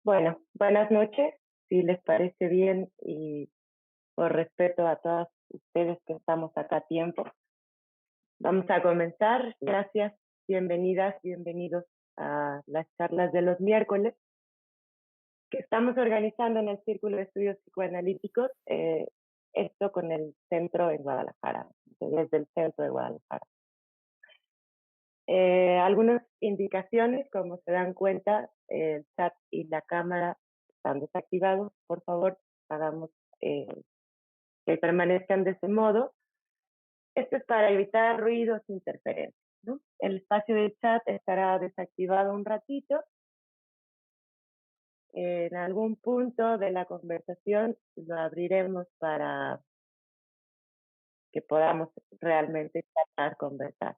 Bueno, buenas noches. Si les parece bien y por respeto a todas ustedes que estamos acá a tiempo, vamos a comenzar. Gracias, bienvenidas, bienvenidos a las charlas de los miércoles que estamos organizando en el Círculo de Estudios Psicoanalíticos, esto con el centro en Guadalajara, desde el centro de Guadalajara. Algunas indicaciones, como se dan cuenta, el chat y la cámara están desactivados. Por favor, hagamos que permanezcan de ese modo. Esto es para evitar ruidos e interferencias, ¿no? El espacio del chat estará desactivado un ratito. En algún punto de la conversación lo abriremos para que podamos realmente tratar, conversar.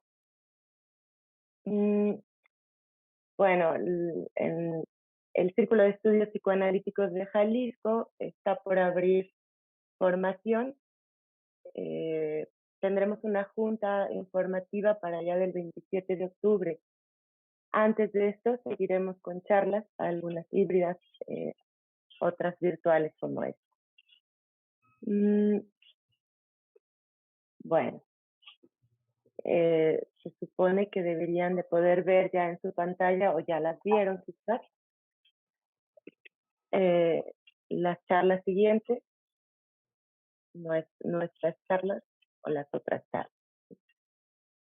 Bueno, en el Círculo de Estudios Psicoanalíticos de Jalisco está por abrir formación. Tendremos una junta informativa para allá del 27 de octubre. Antes de esto seguiremos con charlas, algunas híbridas, otras virtuales como esta. Bueno, se supone que deberían de poder ver ya en su pantalla, o ya las vieron quizás, las charlas siguientes, nuestras charlas o las otras charlas.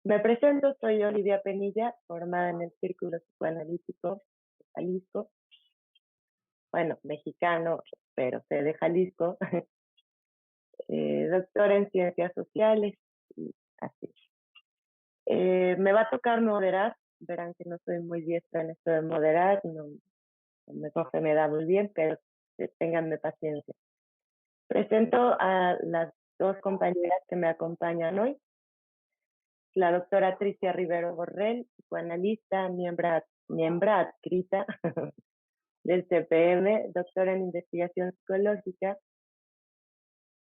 Me presento, soy Olivia Penilla, formada en el Círculo Psicoanalítico de Jalisco. Bueno, mexicano, pero soy de Jalisco. Doctora en Ciencias Sociales y así. Me va a tocar moderar, verán que no soy muy diestra en esto de moderar, no se me da muy bien, pero ténganme paciencia. Presento a las dos compañeras que me acompañan hoy. La doctora Tricia Rivero Borrell, psicoanalista, miembro adscrita del CPM, doctora en investigación psicológica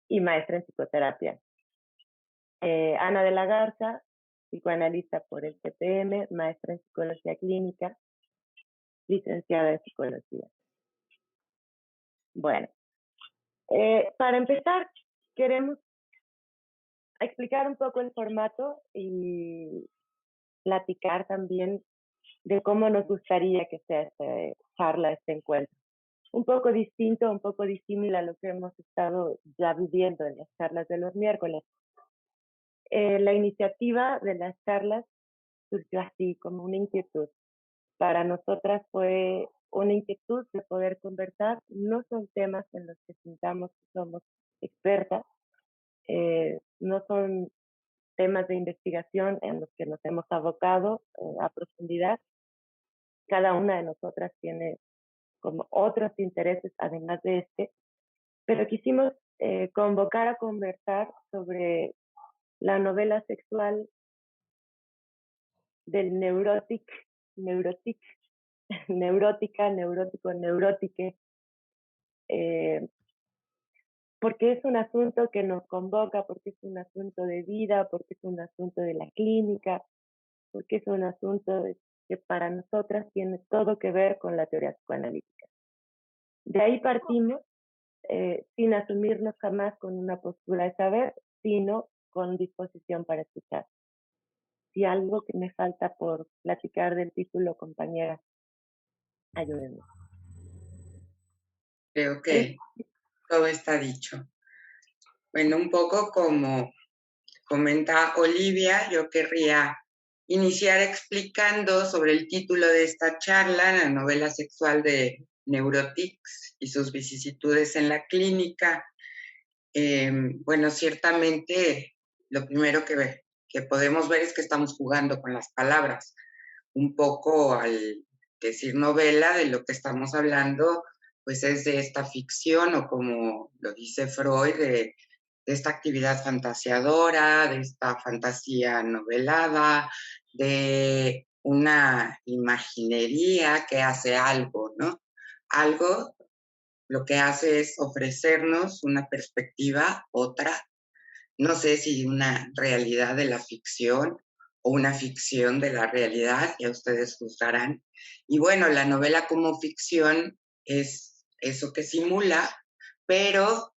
y maestra en psicoterapia. Ana de la Garza, psicoanalista por el CPM, maestra en psicología clínica, licenciada en psicología. Bueno, para empezar, queremos explicar un poco el formato y platicar también de cómo nos gustaría que sea esta charla, este encuentro. Un poco distinto, un poco disímil a lo que hemos estado ya viviendo en las charlas de los miércoles. La iniciativa de las charlas surgió así, como una inquietud. Para nosotras fue una inquietud de poder conversar. No son temas en los que sintamos que somos expertas, no son temas de investigación en los que nos hemos abocado a profundidad. Cada una de nosotras tiene como otros intereses además de este, pero quisimos convocar a conversar sobre la novela sexual del neurótico, neurótique, porque es un asunto que nos convoca, porque es un asunto de vida, porque es un asunto de la clínica, porque es un asunto que para nosotras tiene todo que ver con la teoría psicoanalítica. De ahí partimos, sin asumirnos jamás con una postura de saber, sino con disposición para escuchar. Si algo que me falta por platicar del título, compañera, ayúdenme. Creo que todo está dicho. Bueno, un poco como comenta Olivia, yo querría iniciar explicando sobre el título de esta charla, la novela sexual de Neurotics y sus vicisitudes en la clínica. Bueno, ciertamente lo primero que podemos ver es que estamos jugando con las palabras. Un poco al decir novela, de lo que estamos hablando, pues es de esta ficción, o como lo dice Freud, de esta actividad fantasiadora, de esta fantasía novelada, de una imaginería que hace algo, ¿no? Algo lo que hace es ofrecernos una perspectiva, otra, no sé si una realidad de la ficción o una ficción de la realidad, ya ustedes juzgarán. Y bueno, la novela como ficción es eso que simula, pero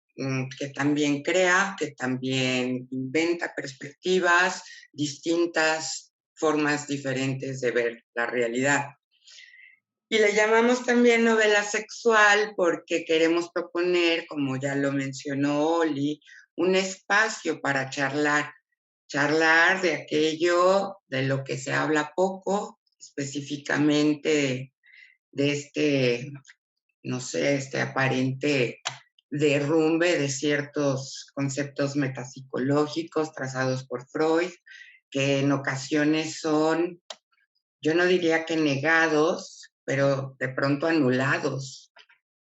que también crea, que también inventa perspectivas, distintas formas diferentes de ver la realidad. Y le llamamos también novela sexual porque queremos proponer, como ya lo mencionó Oli, un espacio para charlar de aquello de lo que se habla poco, específicamente de este, no sé, este aparente derrumbe de ciertos conceptos metapsicológicos trazados por Freud, que en ocasiones son, yo no diría que negados, pero de pronto anulados,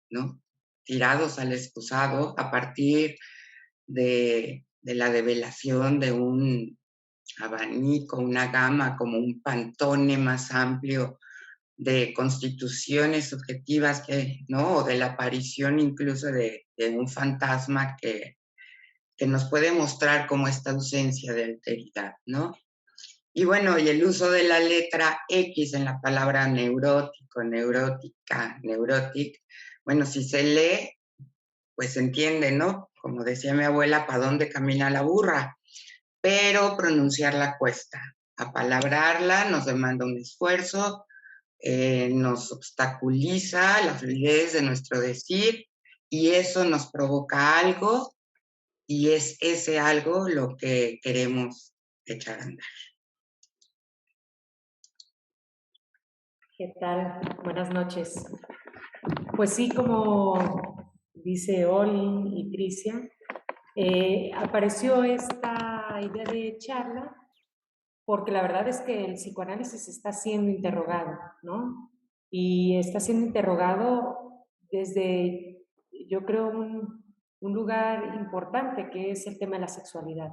¿no? Tirados al excusado a partir de la develación de un abanico, una gama, como un pantone más amplio de constituciones subjetivas que, ¿no? O de la aparición incluso de un fantasma que nos puede mostrar como esta ausencia de alteridad, ¿no? Y bueno, y el uso de la letra X en la palabra neurótico, neurótica, neurotic, bueno, si se lee, pues se entiende, ¿no? Como decía mi abuela, ¿para dónde camina la burra? Pero pronunciarla cuesta. Apalabrarla nos demanda un esfuerzo, nos obstaculiza la fluidez de nuestro decir y eso nos provoca algo y es ese algo lo que queremos echar a andar. ¿Qué tal? Buenas noches. Pues sí, como dice Oli y Tricia, apareció esta idea de charla porque la verdad es que el psicoanálisis está siendo interrogado, ¿no? Y está siendo interrogado desde, yo creo, un lugar importante que es el tema de la sexualidad.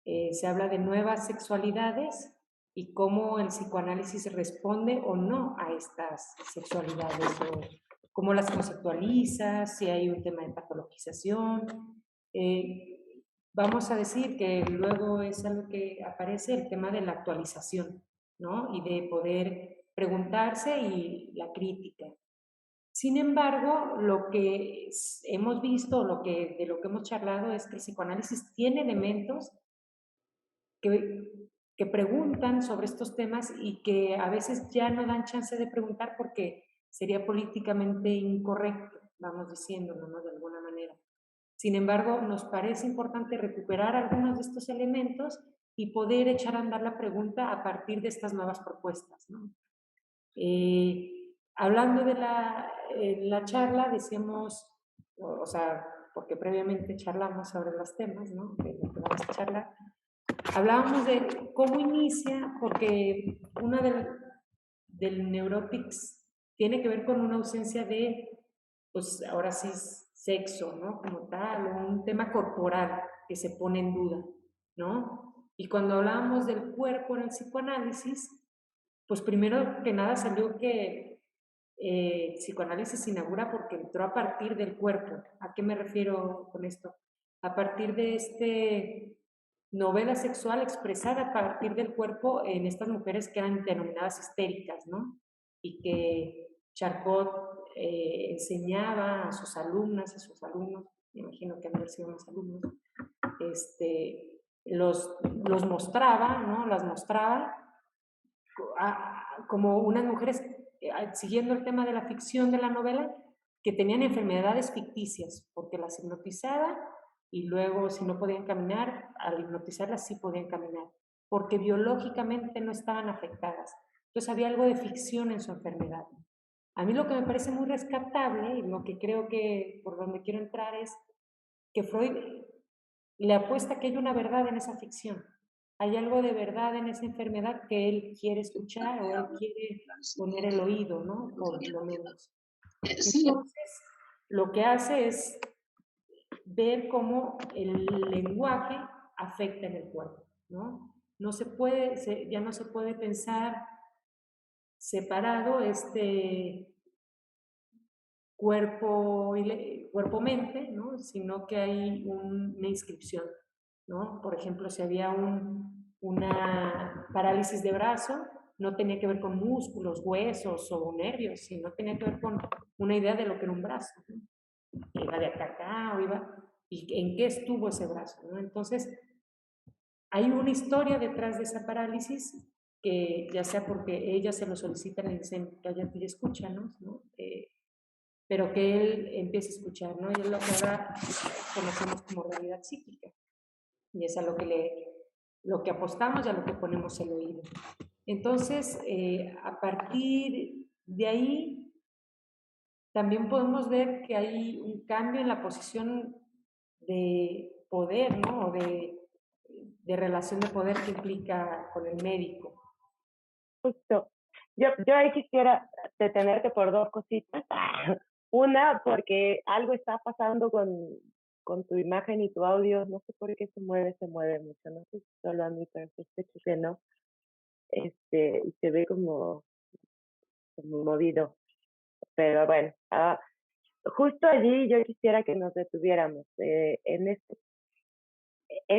Se habla de nuevas sexualidades y cómo el psicoanálisis responde o no a estas sexualidades, o cómo las conceptualiza, si hay un tema de patologización. Vamos a decir que luego es algo que aparece el tema de la actualización, ¿no? Y de poder preguntarse y la crítica. Sin embargo, lo que hemos visto, de lo que hemos charlado, es que el psicoanálisis tiene elementos que preguntan sobre estos temas y que a veces ya no dan chance de preguntar porque sería políticamente incorrecto, vamos diciéndolo, ¿no? De alguna manera. Sin embargo, nos parece importante recuperar algunos de estos elementos y poder echar a andar la pregunta a partir de estas nuevas propuestas, ¿no? Hablando de la charla, decíamos, o sea, porque previamente charlamos sobre los temas, ¿no? De lo que vamos a charlar. Hablábamos de cómo inicia, porque una del neurotics tiene que ver con una ausencia de, pues ahora sí, sexo, ¿no? Como tal, o un tema corporal que se pone en duda, ¿no? Y cuando hablábamos del cuerpo en el psicoanálisis, pues primero que nada salió que psicoanálisis se inaugura porque entró a partir del cuerpo. ¿A qué me refiero con esto? A partir de novela sexual expresada a partir del cuerpo en estas mujeres que eran denominadas histéricas, ¿no? Y que Charcot enseñaba a sus alumnas, a sus alumnos, me imagino que han de haber sido unos alumnos, los mostraba, ¿no? Las mostraba como unas mujeres, siguiendo el tema de la ficción de la novela, que tenían enfermedades ficticias, porque las hipnotizaba y luego si no podían caminar, al hipnotizarlas sí podían caminar, porque biológicamente no estaban afectadas. Entonces había algo de ficción en su enfermedad. A mí lo que me parece muy rescatable y lo que creo que por donde quiero entrar es que Freud le apuesta que hay una verdad en esa ficción. Hay algo de verdad en esa enfermedad que él quiere escuchar o él quiere poner el oído, ¿no? Por lo menos. Entonces, lo que hace es ver cómo el lenguaje afecta en el cuerpo, ¿no? No se puede, ya no se puede pensar separado cuerpo-mente, ¿no? Sino que hay una inscripción, ¿no? Por ejemplo, si había una parálisis de brazo, no tenía que ver con músculos, huesos o nervios, sino tenía que ver con una idea de lo que era un brazo, ¿no? Iba de acá a acá, o iba, y en qué estuvo ese brazo, ¿no? Entonces, hay una historia detrás de esa parálisis que ya sea porque ella se lo solicita, le dicen, cállate y escúchanos, ¿no? Pero que él empiece a escuchar, ¿no? Y es lo que ahora conocemos como realidad psíquica. Y es a lo que apostamos y a lo que ponemos el oído. Entonces, a partir de ahí, también podemos ver que hay un cambio en la posición de poder, ¿no? O de relación de poder que implica con el médico. Justo. Yo ahí quisiera detenerte por dos cositas. Una, porque algo está pasando con tu imagen y tu audio. No sé por qué se mueve mucho. No sé si solo a mí, pero sospecho que no. Y se ve como movido. Pero bueno, justo allí yo quisiera que nos detuviéramos. En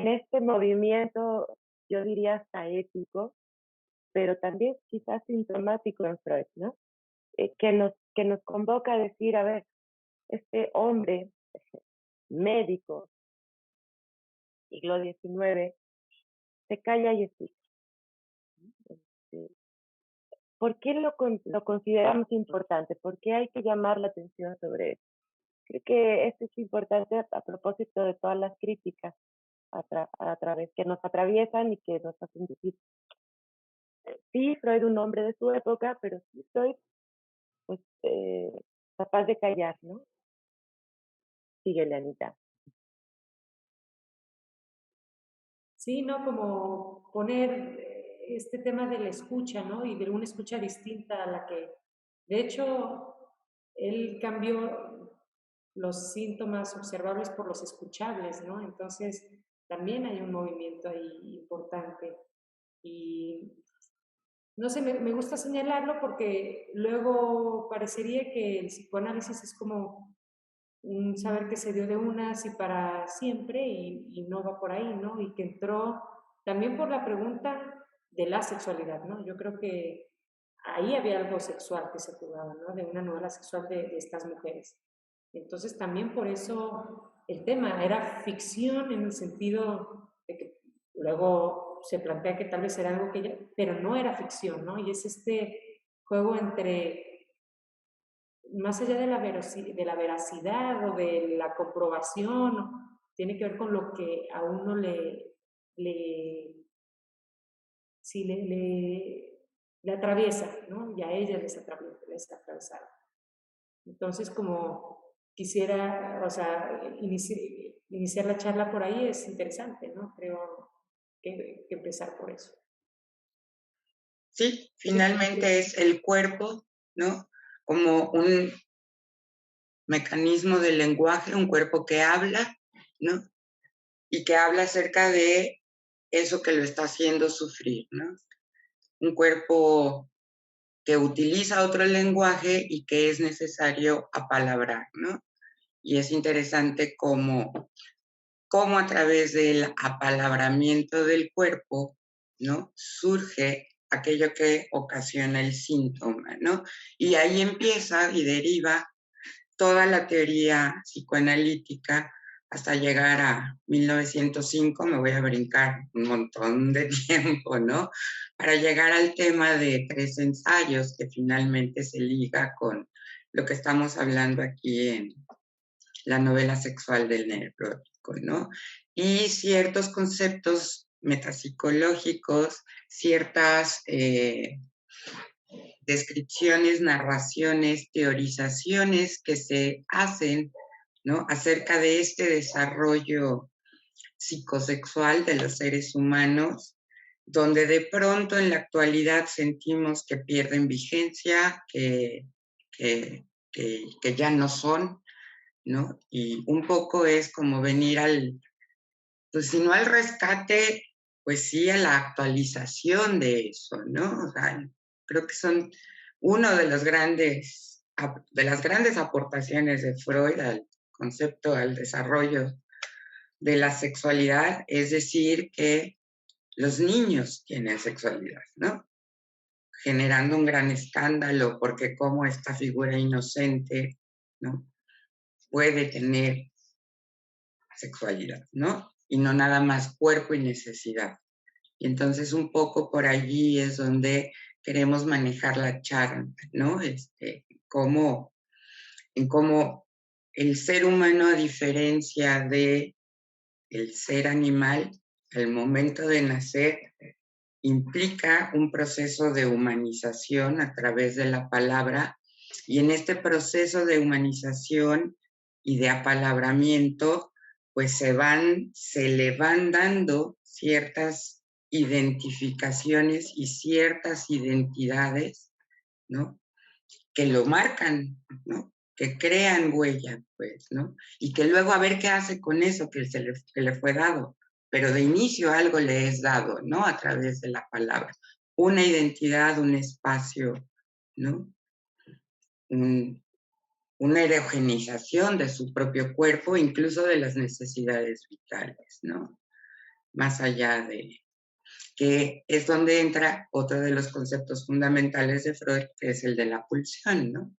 este movimiento, yo diría hasta ético, pero también quizás sintomático en Freud, ¿no? Que nos convoca a decir, a ver, este hombre médico, siglo XIX, se calla y escucha. ¿Por qué lo consideramos importante? ¿Por qué hay que llamar la atención sobre eso? Creo que esto es importante a propósito de todas las críticas a través que nos atraviesan y que nos hacen decir, sí, Freud un hombre de su época, pero sí Freud, pues, capaz de callar, ¿no? Síguele, Anita. Sí, ¿no? Como poner este tema de la escucha, ¿no? Y de una escucha distinta a la que, de hecho, él cambió los síntomas observables por los escuchables, ¿no? Entonces, también hay un movimiento ahí importante. Y no sé, me gusta señalarlo porque luego parecería que el psicoanálisis es como un saber que se dio de unas y para siempre y no va por ahí, ¿no? Y que entró también por la pregunta de la sexualidad, ¿no? Yo creo que ahí había algo sexual que se jugaba, ¿no? De una novela sexual de estas mujeres. Entonces también por eso el tema era ficción en el sentido de que luego se plantea que tal vez era algo que ya, pero no era ficción, ¿no? Y es este juego entre más allá de la veracidad o de la comprobación, tiene que ver con lo que a uno sí, le atraviesa, ¿no? Y a ellas les atravesaba. Entonces, como quisiera, o sea, iniciar la charla por ahí es interesante, ¿no? Creo que empezar por eso. Sí, finalmente es el cuerpo, ¿no? Como un mecanismo del lenguaje, un cuerpo que habla, ¿no? Y que habla acerca de eso que lo está haciendo sufrir, ¿no? Un cuerpo que utiliza otro lenguaje y que es necesario apalabrar, ¿no? Y es interesante cómo a través del apalabramiento del cuerpo, ¿no? Surge aquello que ocasiona el síntoma, ¿no? Y ahí empieza y deriva toda la teoría psicoanalítica hasta llegar a 1905, me voy a brincar un montón de tiempo, ¿no? Para llegar al tema de 3 ensayos que finalmente se liga con lo que estamos hablando aquí en la novela sexual del neurótico, ¿no? Y ciertos conceptos metapsicológicos, ciertas descripciones, narraciones, teorizaciones que se hacen, ¿no? Acerca de este desarrollo psicosexual de los seres humanos, donde de pronto en la actualidad sentimos que pierden vigencia, que ya no son, ¿no? Y un poco es como venir pues si no al rescate, pues sí a la actualización de eso, ¿no? O sea, creo que son uno de las grandes aportaciones de Freud al concepto, al desarrollo de la sexualidad, es decir, que los niños tienen sexualidad, ¿no? generando un gran escándalo, porque como esta figura inocente, ¿no?, puede tener sexualidad, ¿no? Y no nada más cuerpo y necesidad. Y entonces un poco por allí es donde queremos manejar la charla, ¿no? Cómo el ser humano, a diferencia de el ser animal, al momento de nacer, implica un proceso de humanización a través de la palabra, y en este proceso de humanización y de apalabramiento, pues se le van dando ciertas identificaciones y ciertas identidades, ¿no?, que lo marcan, ¿no?, que crean huella, pues, ¿no? Y que luego a ver qué hace con eso que le fue dado. Pero de inicio algo le es dado, ¿no?, a través de la palabra. Una identidad, un espacio, ¿no? Una erogeneización de su propio cuerpo, incluso de las necesidades vitales, ¿no? Más allá de que es donde entra otro de los conceptos fundamentales de Freud, que es el de la pulsión, ¿no?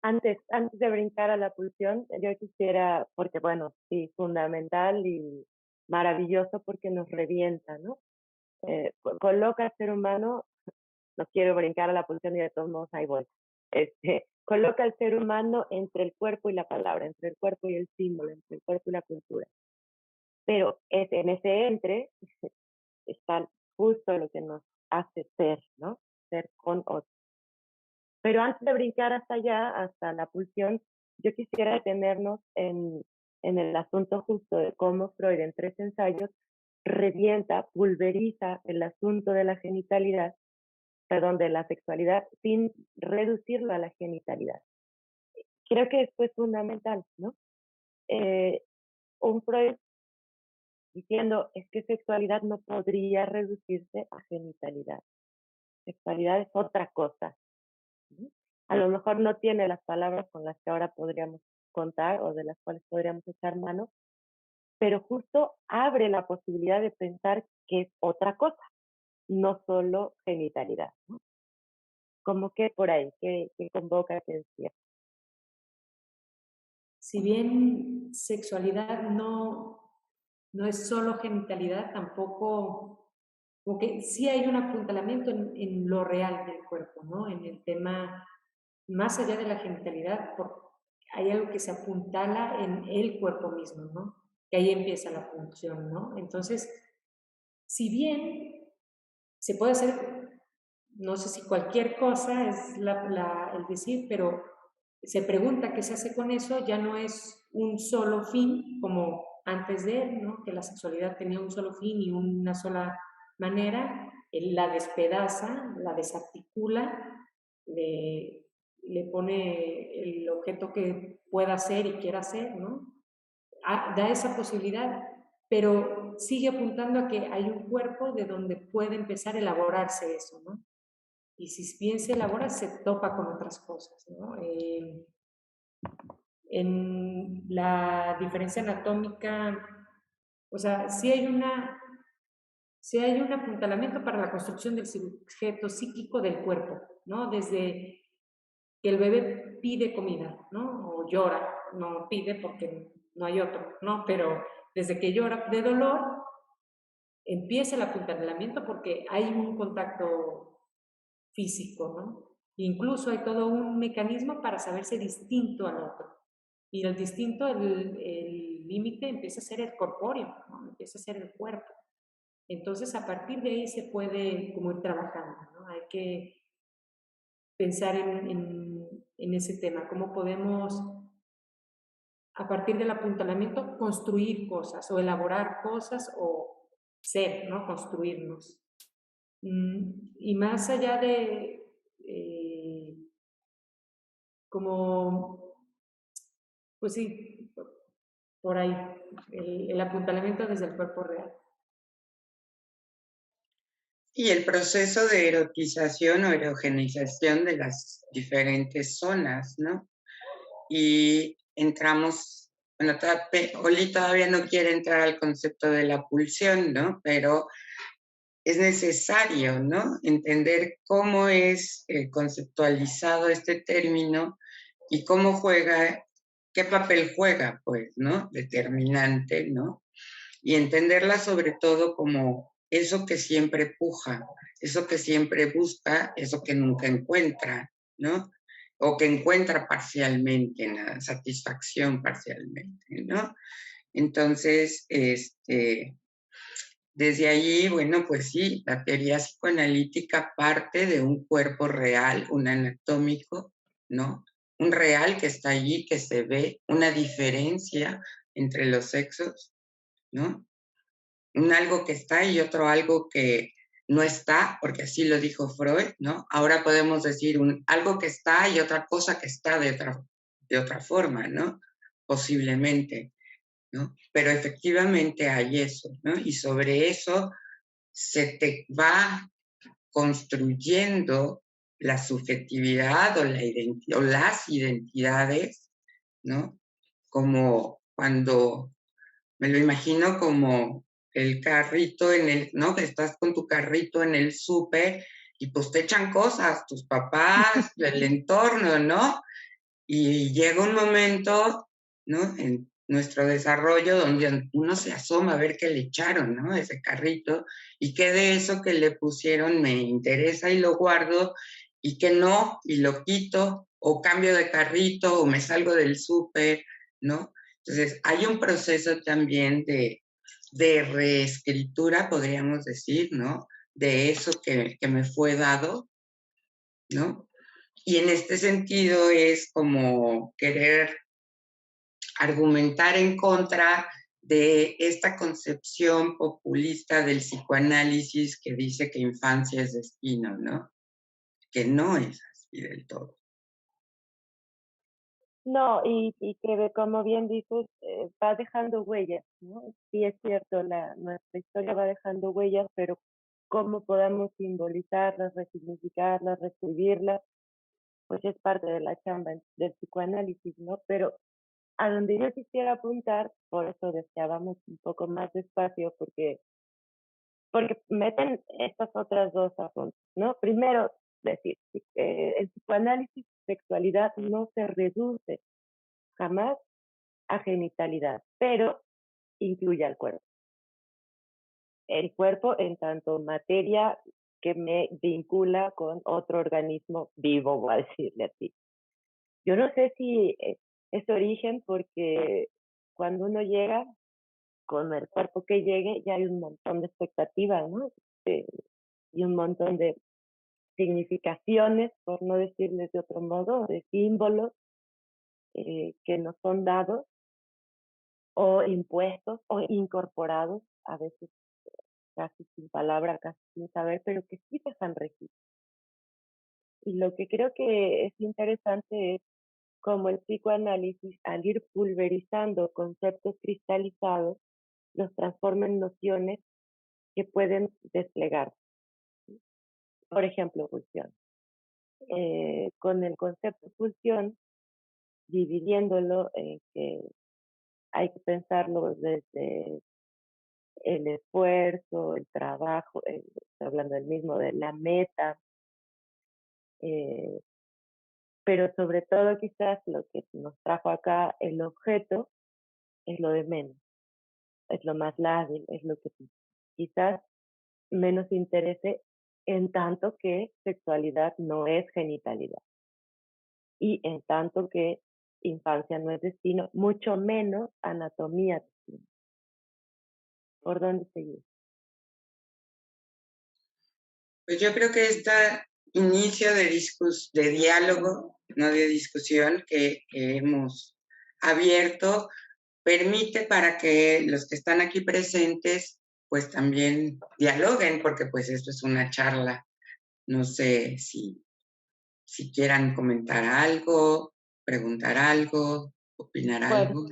Antes de brincar a la pulsión, yo quisiera, porque bueno, sí, fundamental y maravilloso porque nos revienta, ¿no? Coloca al ser humano, no quiero brincar a la pulsión y de todos modos ahí voy. Coloca al ser humano entre el cuerpo y la palabra, entre el cuerpo y el símbolo, entre el cuerpo y la cultura. Pero en ese entre está justo lo que nos hace ser, ¿no? Ser con otro. Pero antes de brincar hasta allá, hasta la pulsión, yo quisiera detenernos en el asunto justo de cómo Freud en 3 ensayos revienta, pulveriza el asunto de la genitalidad, perdón, de la sexualidad, sin reducirlo a la genitalidad. Creo que esto es fundamental, ¿no? Un Freud diciendo, es que sexualidad no podría reducirse a genitalidad. Sexualidad es otra cosa. ¿Sí? A lo mejor no tiene las palabras con las que ahora podríamos contar o de las cuales podríamos echar mano, pero justo abre la posibilidad de pensar que es otra cosa, no solo genitalidad, ¿no? Como que por ahí, que convoca, que decía. Si bien sexualidad no es solo genitalidad, tampoco, como que sí hay un apuntalamiento en lo real del cuerpo, ¿no? En el tema, más allá de la genitalidad, hay algo que se apuntala en el cuerpo mismo, ¿no? Que ahí empieza la función, ¿no? Entonces, si bien se puede hacer, no sé si cualquier cosa es el decir, pero se pregunta qué se hace con eso, ya no es un solo fin como antes de él, ¿no? Que la sexualidad tenía un solo fin y una sola manera, él la despedaza, la desarticula, le pone el objeto que pueda hacer y quiera hacer, ¿no? Da esa posibilidad, pero sigue apuntando a que hay un cuerpo de donde puede empezar a elaborarse eso, ¿no? Y si bien se elabora, se topa con otras cosas, ¿no? En la diferencia anatómica, o sea, sí hay un apuntalamiento para la construcción del sujeto psíquico del cuerpo, ¿no? Desde que el bebé pide comida, ¿no? O llora, no pide porque no hay otro, ¿no? Pero desde que llora de dolor, empieza el apuntalamiento porque hay un contacto físico, ¿no? Incluso hay todo un mecanismo para saberse distinto al otro. Y el distinto, el límite empieza a ser el corpóreo, ¿no? Empieza a ser el cuerpo. Entonces, a partir de ahí se puede como ir trabajando, ¿no? Hay que pensar en ese tema, cómo podemos, a partir del apuntalamiento, construir cosas o elaborar cosas o ser, ¿no? Construirnos. Y más allá de como, pues sí, por ahí, el apuntalamiento desde el cuerpo real. Y el proceso de erotización o erogeneización de las diferentes zonas, ¿no? Y entramos, bueno, Oli todavía no quiere entrar al concepto de la pulsión, ¿no? Pero es necesario, ¿no? Entender cómo es conceptualizado este término y cómo juega, qué papel juega, pues, ¿no? Determinante, ¿no? Y entenderla sobre todo como eso que siempre puja, eso que siempre busca, eso que nunca encuentra, ¿no? O que encuentra parcialmente, la satisfacción parcialmente, ¿no? Entonces, desde allí, bueno, pues sí, la teoría psicoanalítica parte de un cuerpo real, un anatómico, ¿no? Un real que está allí, que se ve, una diferencia entre los sexos, ¿no? Un algo que está y otro algo que no está, porque así lo dijo Freud, ¿no? Ahora podemos decir algo que está y otra cosa que está de otra forma, ¿no? Posiblemente, ¿no? Pero efectivamente hay eso, ¿no? Y sobre eso se te va construyendo la subjetividad o las identidades, ¿no? Como cuando me lo imagino como el carrito ¿no? Que estás con tu carrito en el súper y pues te echan cosas, tus papás, el entorno, ¿no? Y llega un momento, ¿no? En nuestro desarrollo donde uno se asoma a ver qué le echaron, ¿no? Ese carrito y qué de eso que le pusieron me interesa y lo guardo y que no, y lo quito o cambio de carrito o me salgo del súper, ¿no? Entonces, hay un proceso también de reescritura, podríamos decir, ¿no? De eso que me fue dado, ¿no? Y en este sentido es como querer argumentar en contra de esta concepción populista del psicoanálisis que dice que infancia es destino, ¿no? Que no es así del todo. No, y que como bien dices, va dejando huellas, ¿no? Sí es cierto, nuestra historia va dejando huellas, pero cómo podamos simbolizarlas, resignificarlas, reescribirlas, pues es parte de la chamba del psicoanálisis, ¿no? Pero a donde yo quisiera apuntar, por eso deseábamos un poco más de espacio, porque meten estas otras dos apuntes, ¿no? Primero, decir, el psicoanálisis, sexualidad no se reduce jamás a genitalidad, pero incluye al cuerpo. El cuerpo en tanto materia que me vincula con otro organismo vivo, voy a decirle así. Yo no sé si es origen porque cuando uno llega, con el cuerpo que llegue, ya hay un montón de expectativas, ¿no? Y un montón de significaciones, por no decirles de otro modo, de símbolos que nos son dados o impuestos o incorporados, a veces casi sin palabra, casi sin saber, pero que sí dejan registro. Y lo que creo que es interesante es cómo el psicoanálisis, al ir pulverizando conceptos cristalizados, los transforma en nociones que pueden desplegar. Por ejemplo, pulsión. Con el concepto pulsión, dividiéndolo en que hay que pensarlo desde el esfuerzo, el trabajo, estoy hablando del mismo, de la meta, eh, pero sobre todo quizás lo que nos trajo acá el objeto es lo de menos, es lo más lábil, es lo que quizás menos interese en tanto que sexualidad no es genitalidad y en tanto que infancia no es destino, mucho menos anatomía destino. ¿Por dónde seguir? Pues yo creo que este inicio de diálogo, no de discusión, que hemos abierto, permite para que los que están aquí presentes pues también dialoguen, porque pues esto es una charla. No sé si quieran comentar algo, preguntar algo, opinar Bueno, algo.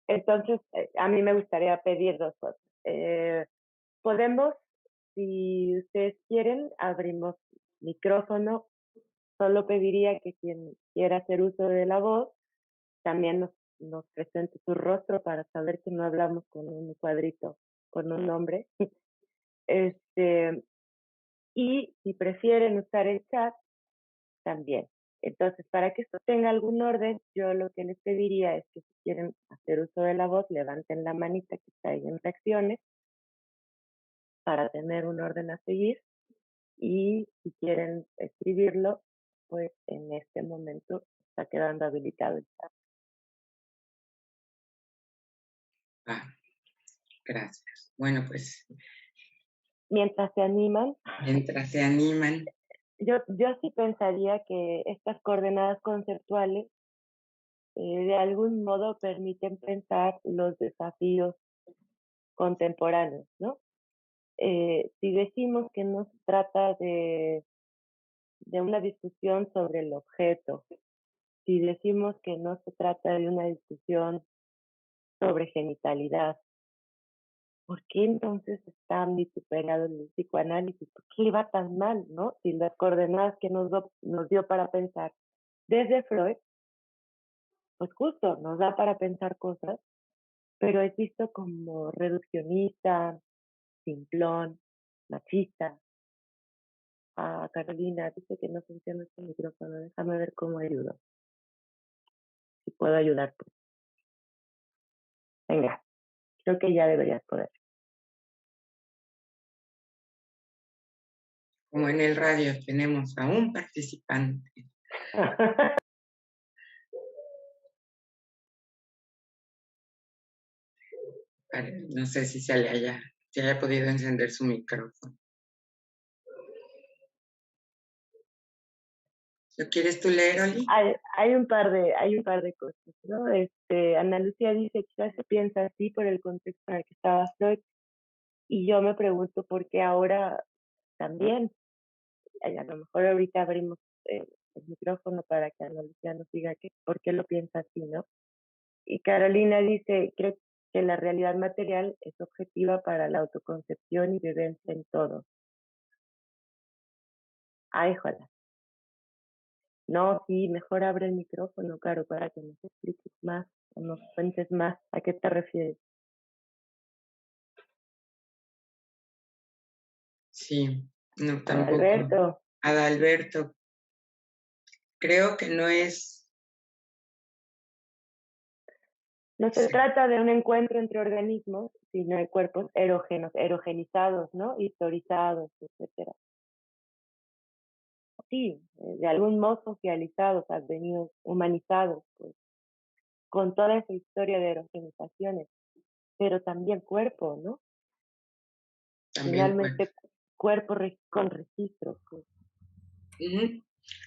entonces a mí me gustaría pedir dos cosas. Podemos, si ustedes quieren, abrimos micrófono. Solo pediría que quien quiera hacer uso de la voz también nos presente su rostro para saber que no hablamos con un cuadrito, con un nombre. Este, Y si prefieren usar el chat, también. Entonces, para que esto tenga algún orden, yo lo que les pediría es que si quieren hacer uso de la voz, levanten la manita que está ahí en reacciones para tener un orden a seguir. Y si quieren escribirlo, pues en este momento está quedando habilitado el chat. Gracias. Bueno, pues Mientras se animan, mientras se animan. yo sí pensaría que estas coordenadas conceptuales de algún modo permiten pensar los desafíos contemporáneos, ¿no? Si decimos que no se trata de una discusión sobre el objeto, si decimos que no se trata de una discusión sobre genitalidad, ¿por qué entonces está vituperado el psicoanálisis? ¿Por qué le va tan mal, no? Si las coordenadas que nos dio para pensar desde Freud, pues justo nos da para pensar cosas, pero es visto como reduccionista, simplón, machista. Carolina, dice que no funciona este micrófono, déjame ver cómo ayudo. Si puedo ayudar, pues. Venga, creo que ya deberías poder. Como en el radio tenemos a un participante. No sé si se haya podido encender su micrófono. ¿Lo quieres tú leer, Oli? Hay un par de cosas, ¿no? Ana Lucía dice, quizás se piensa así por el contexto en el que estaba Freud, y yo me pregunto por qué ahora también. A lo mejor ahorita abrimos el micrófono para que Ana Lucía nos diga por qué lo piensa así, ¿no? Y Carolina dice, creo que la realidad material es objetiva para la autoconcepción y vivencia en todo. Ay, joder. No, sí, mejor abre el micrófono, Caro, para que nos expliques más o nos cuentes más. ¿A qué te refieres? Sí, no, tampoco. Adalberto. Adalberto. Creo que no es... No se trata de un encuentro entre organismos, sino de cuerpos erógenos, erogenizados, ¿no? Historizados, etcétera. Sí, de algún modo socializados, advenidos, humanizados, pues, con toda esa historia de erogenizaciones, pero también cuerpo, ¿no? También Finalmente, cuerpo con registros. Pues.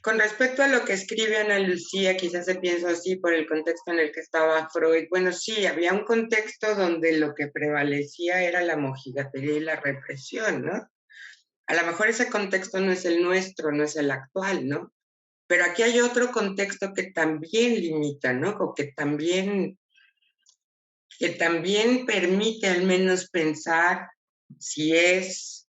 Con respecto a lo que escribe Ana Lucía, quizás se piensa así por el contexto en el que estaba Freud. Bueno, sí, había un contexto donde lo que prevalecía era la mojigatería y la represión, ¿no? A lo mejor ese contexto no es el nuestro, no es el actual, ¿no? Pero aquí hay otro contexto que también limita, ¿no? O que también permite al menos pensar si es,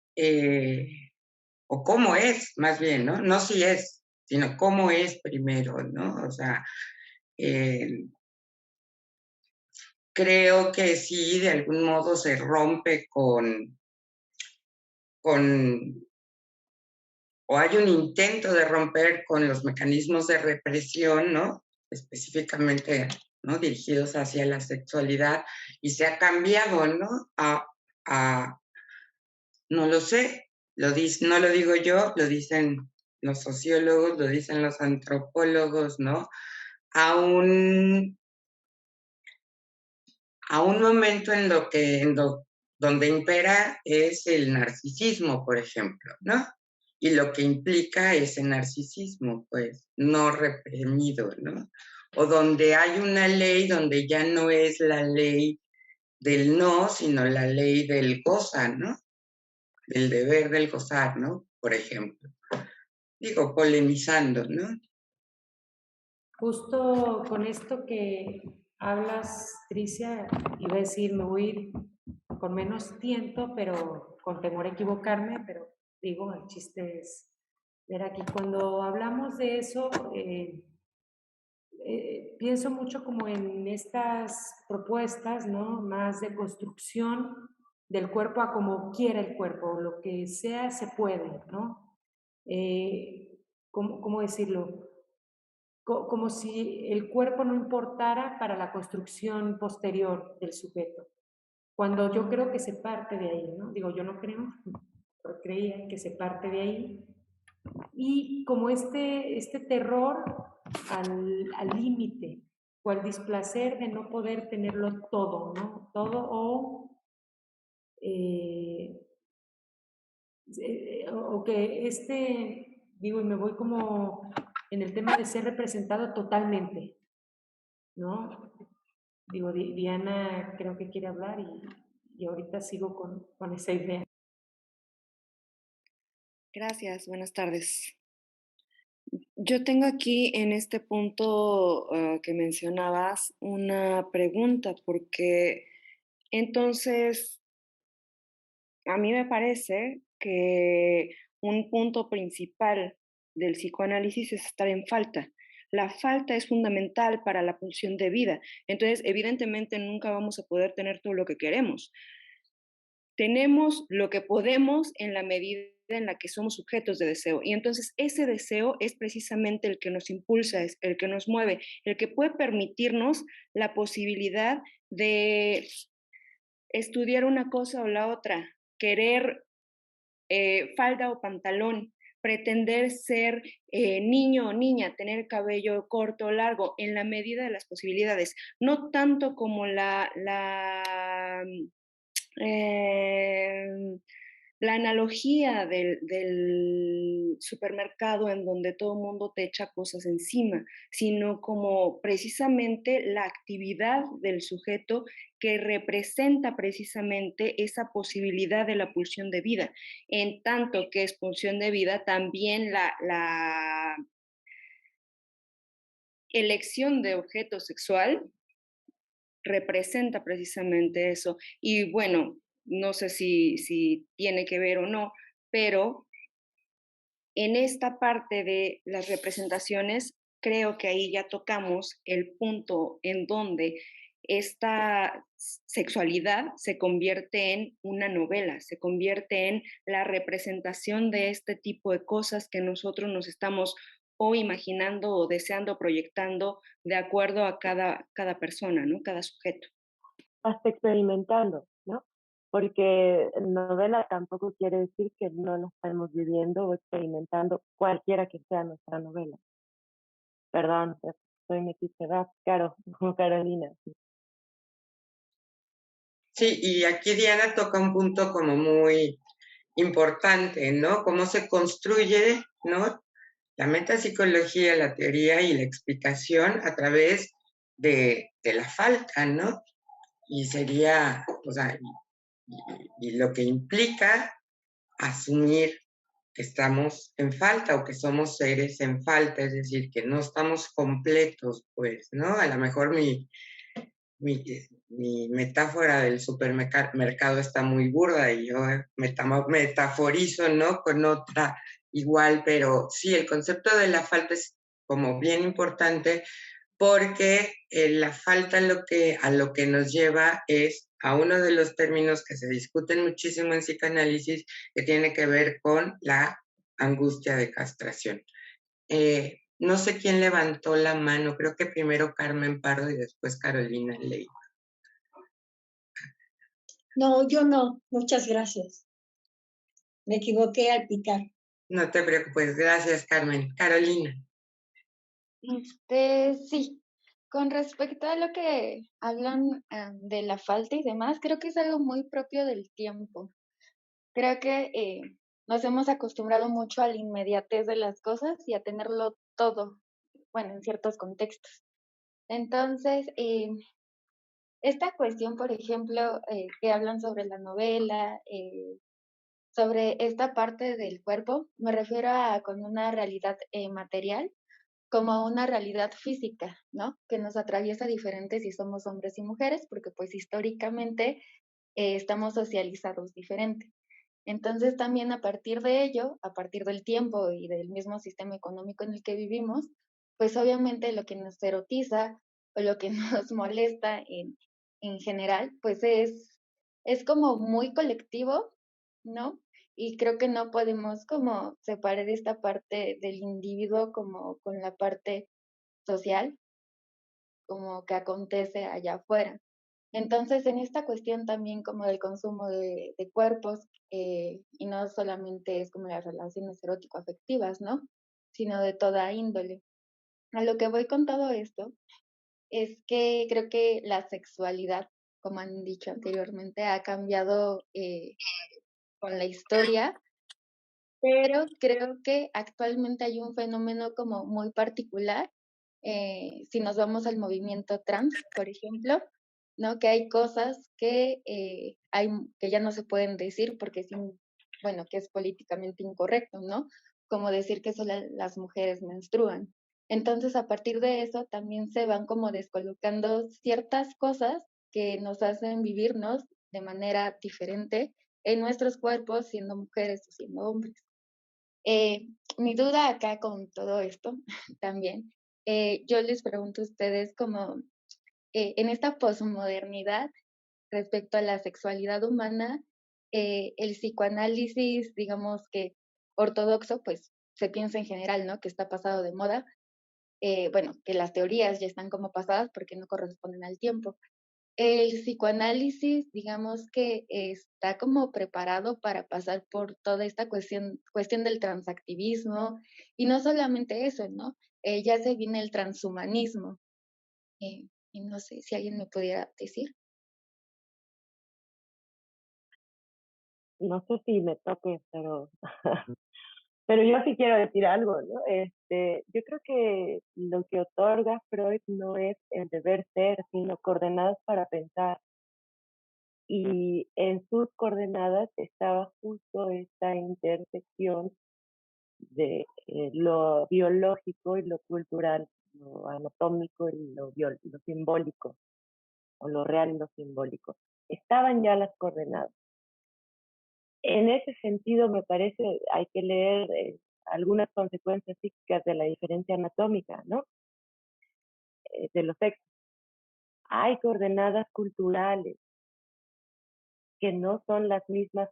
o cómo es, más bien, ¿no? No si es, sino cómo es primero, ¿no? O sea, creo que sí, de algún modo se rompe o hay un intento de romper con los mecanismos de represión, ¿no? Específicamente, ¿no? Dirigidos hacia la sexualidad, y se ha cambiado, ¿no? No lo sé, no lo digo yo, lo dicen los sociólogos, lo dicen los antropólogos, ¿no? A un momento donde impera es el narcisismo, por ejemplo, ¿no? Y lo que implica ese narcisismo, pues, no reprimido, ¿no? O donde hay una ley donde ya no es la ley del no, sino la ley del goza, ¿no? Del deber del gozar, ¿no? Por ejemplo. Digo, polemizando, ¿no? Justo con esto que hablas, Tricia, iba a decir, me voy a ir con menos tiento, pero con temor a equivocarme, pero digo, el chiste es ver aquí. Cuando hablamos de eso, pienso mucho como en estas propuestas, ¿no? Más de construcción del cuerpo a como quiera el cuerpo, lo que sea se puede, ¿no? ¿Cómo decirlo? Como si el cuerpo no importara para la construcción posterior del sujeto. Cuando yo creo que se parte de ahí, ¿no? Digo, yo no creo, pero creía que se parte de ahí. Y como este terror al límite, o al displacer de no poder tenerlo todo, ¿no? Todo eh, o que digo, y me voy como en el tema de ser representado totalmente, ¿no? Digo, Diana creo que quiere hablar y ahorita sigo con esa idea. Gracias, buenas tardes. Yo tengo aquí en este punto que mencionabas una pregunta, porque entonces a mí me parece que un punto principal del psicoanálisis es estar en falta. La falta es fundamental para la pulsión de vida. Entonces, evidentemente, nunca vamos a poder tener todo lo que queremos. Tenemos lo que podemos en la medida en la que somos sujetos de deseo. Y entonces ese deseo es precisamente el que nos impulsa, es el que nos mueve, el que puede permitirnos la posibilidad de estudiar una cosa o la otra, querer falda o pantalón, pretender ser niño o niña, tener cabello corto o largo, en la medida de las posibilidades, no tanto como eh, la analogía del supermercado en donde todo el mundo te echa cosas encima, sino como precisamente la actividad del sujeto que representa precisamente esa posibilidad de la pulsión de vida. En tanto que es pulsión de vida, también la elección de objeto sexual representa precisamente eso. Y bueno, no sé si tiene que ver o no, pero en esta parte de las representaciones, creo que ahí ya tocamos el punto en donde esta sexualidad se convierte en una novela, se convierte en la representación de este tipo de cosas que nosotros nos estamos o imaginando o deseando, proyectando de acuerdo a cada persona, ¿no? Cada sujeto. Hasta experimentando, ¿no? Porque novela tampoco quiere decir que no la estamos viviendo o experimentando cualquiera que sea nuestra novela. Perdón, soy metiche, ¿verdad? Caro, como Carolina. Sí. Sí, y aquí Diana toca un punto como muy importante, ¿no? Cómo se construye, ¿no? La metapsicología, la teoría y la explicación a través de la falta, ¿no? Y sería, o sea, y lo que implica asumir que estamos en falta o que somos seres en falta, es decir, que no estamos completos, pues, ¿no? A lo mejor mi metáfora del supermercado está muy burda y yo metaforizo, ¿no? Con otra igual, pero sí, el concepto de la falta es como bien importante porque la falta a lo que nos lleva es a uno de los términos que se discuten muchísimo en psicoanálisis, que tiene que ver con la angustia de castración. No sé quién levantó la mano, creo que primero Carmen Pardo y después Carolina Ley. No, yo no, muchas gracias. Me equivoqué al picar. No te preocupes, gracias Carmen. Carolina. Sí, con respecto a lo que hablan de la falta y demás, creo que es algo muy propio del tiempo. Creo que nos hemos acostumbrado mucho a la inmediatez de las cosas y a tenerlo todo, bueno, en ciertos contextos. Entonces, esta cuestión, por ejemplo, que hablan sobre la novela, sobre esta parte del cuerpo, me refiero a con una realidad material como una realidad física, ¿no? Que nos atraviesa diferente si somos hombres y mujeres, porque pues históricamente estamos socializados diferente. Entonces también a partir de ello, a partir del tiempo y del mismo sistema económico en el que vivimos, pues obviamente lo que nos erotiza o lo que nos molesta en general, pues es es como muy colectivo, ¿no? Y creo que no podemos como separar esta parte del individuo como con la parte social, como que acontece allá afuera. Entonces, en esta cuestión también como del consumo de cuerpos, y no solamente es como las relaciones erótico-afectivas, ¿no? Sino de toda índole. A lo que voy con todo esto es que creo que la sexualidad, como han dicho anteriormente, ha cambiado con la historia, pero creo que actualmente hay un fenómeno como muy particular. Si nos vamos al movimiento trans, por ejemplo, ¿no? Que hay cosas que, que ya no se pueden decir porque es, bueno, que es políticamente incorrecto, ¿no? Como decir que solo las mujeres menstruan. Entonces, a partir de eso, también se van como descolocando ciertas cosas que nos hacen vivirnos de manera diferente en nuestros cuerpos, siendo mujeres o siendo hombres. Mi duda acá con todo esto también, yo les pregunto a ustedes como en esta posmodernidad respecto a la sexualidad humana, el psicoanálisis, digamos que ortodoxo, pues se piensa en general, ¿no? Que está pasado de moda. Bueno, que las teorías ya están como pasadas porque no corresponden al tiempo. El psicoanálisis, digamos que está como preparado para pasar por toda esta cuestión del transactivismo y no solamente eso, ¿no? Ya se viene el transhumanismo. Y no sé si alguien me pudiera decir. No sé si me toque, pero, pero yo sí quiero decir algo, ¿no? Yo creo que lo que otorga Freud no es el deber ser, sino coordenadas para pensar. Y en sus coordenadas estaba justo esta intersección de lo biológico y lo cultural, lo anatómico y lo simbólico, o lo real y lo simbólico. Estaban ya las coordenadas. En ese sentido, me parece, hay que leer algunas consecuencias físicas de la diferencia anatómica, ¿no? De los sexos. Hay coordenadas culturales que no son las mismas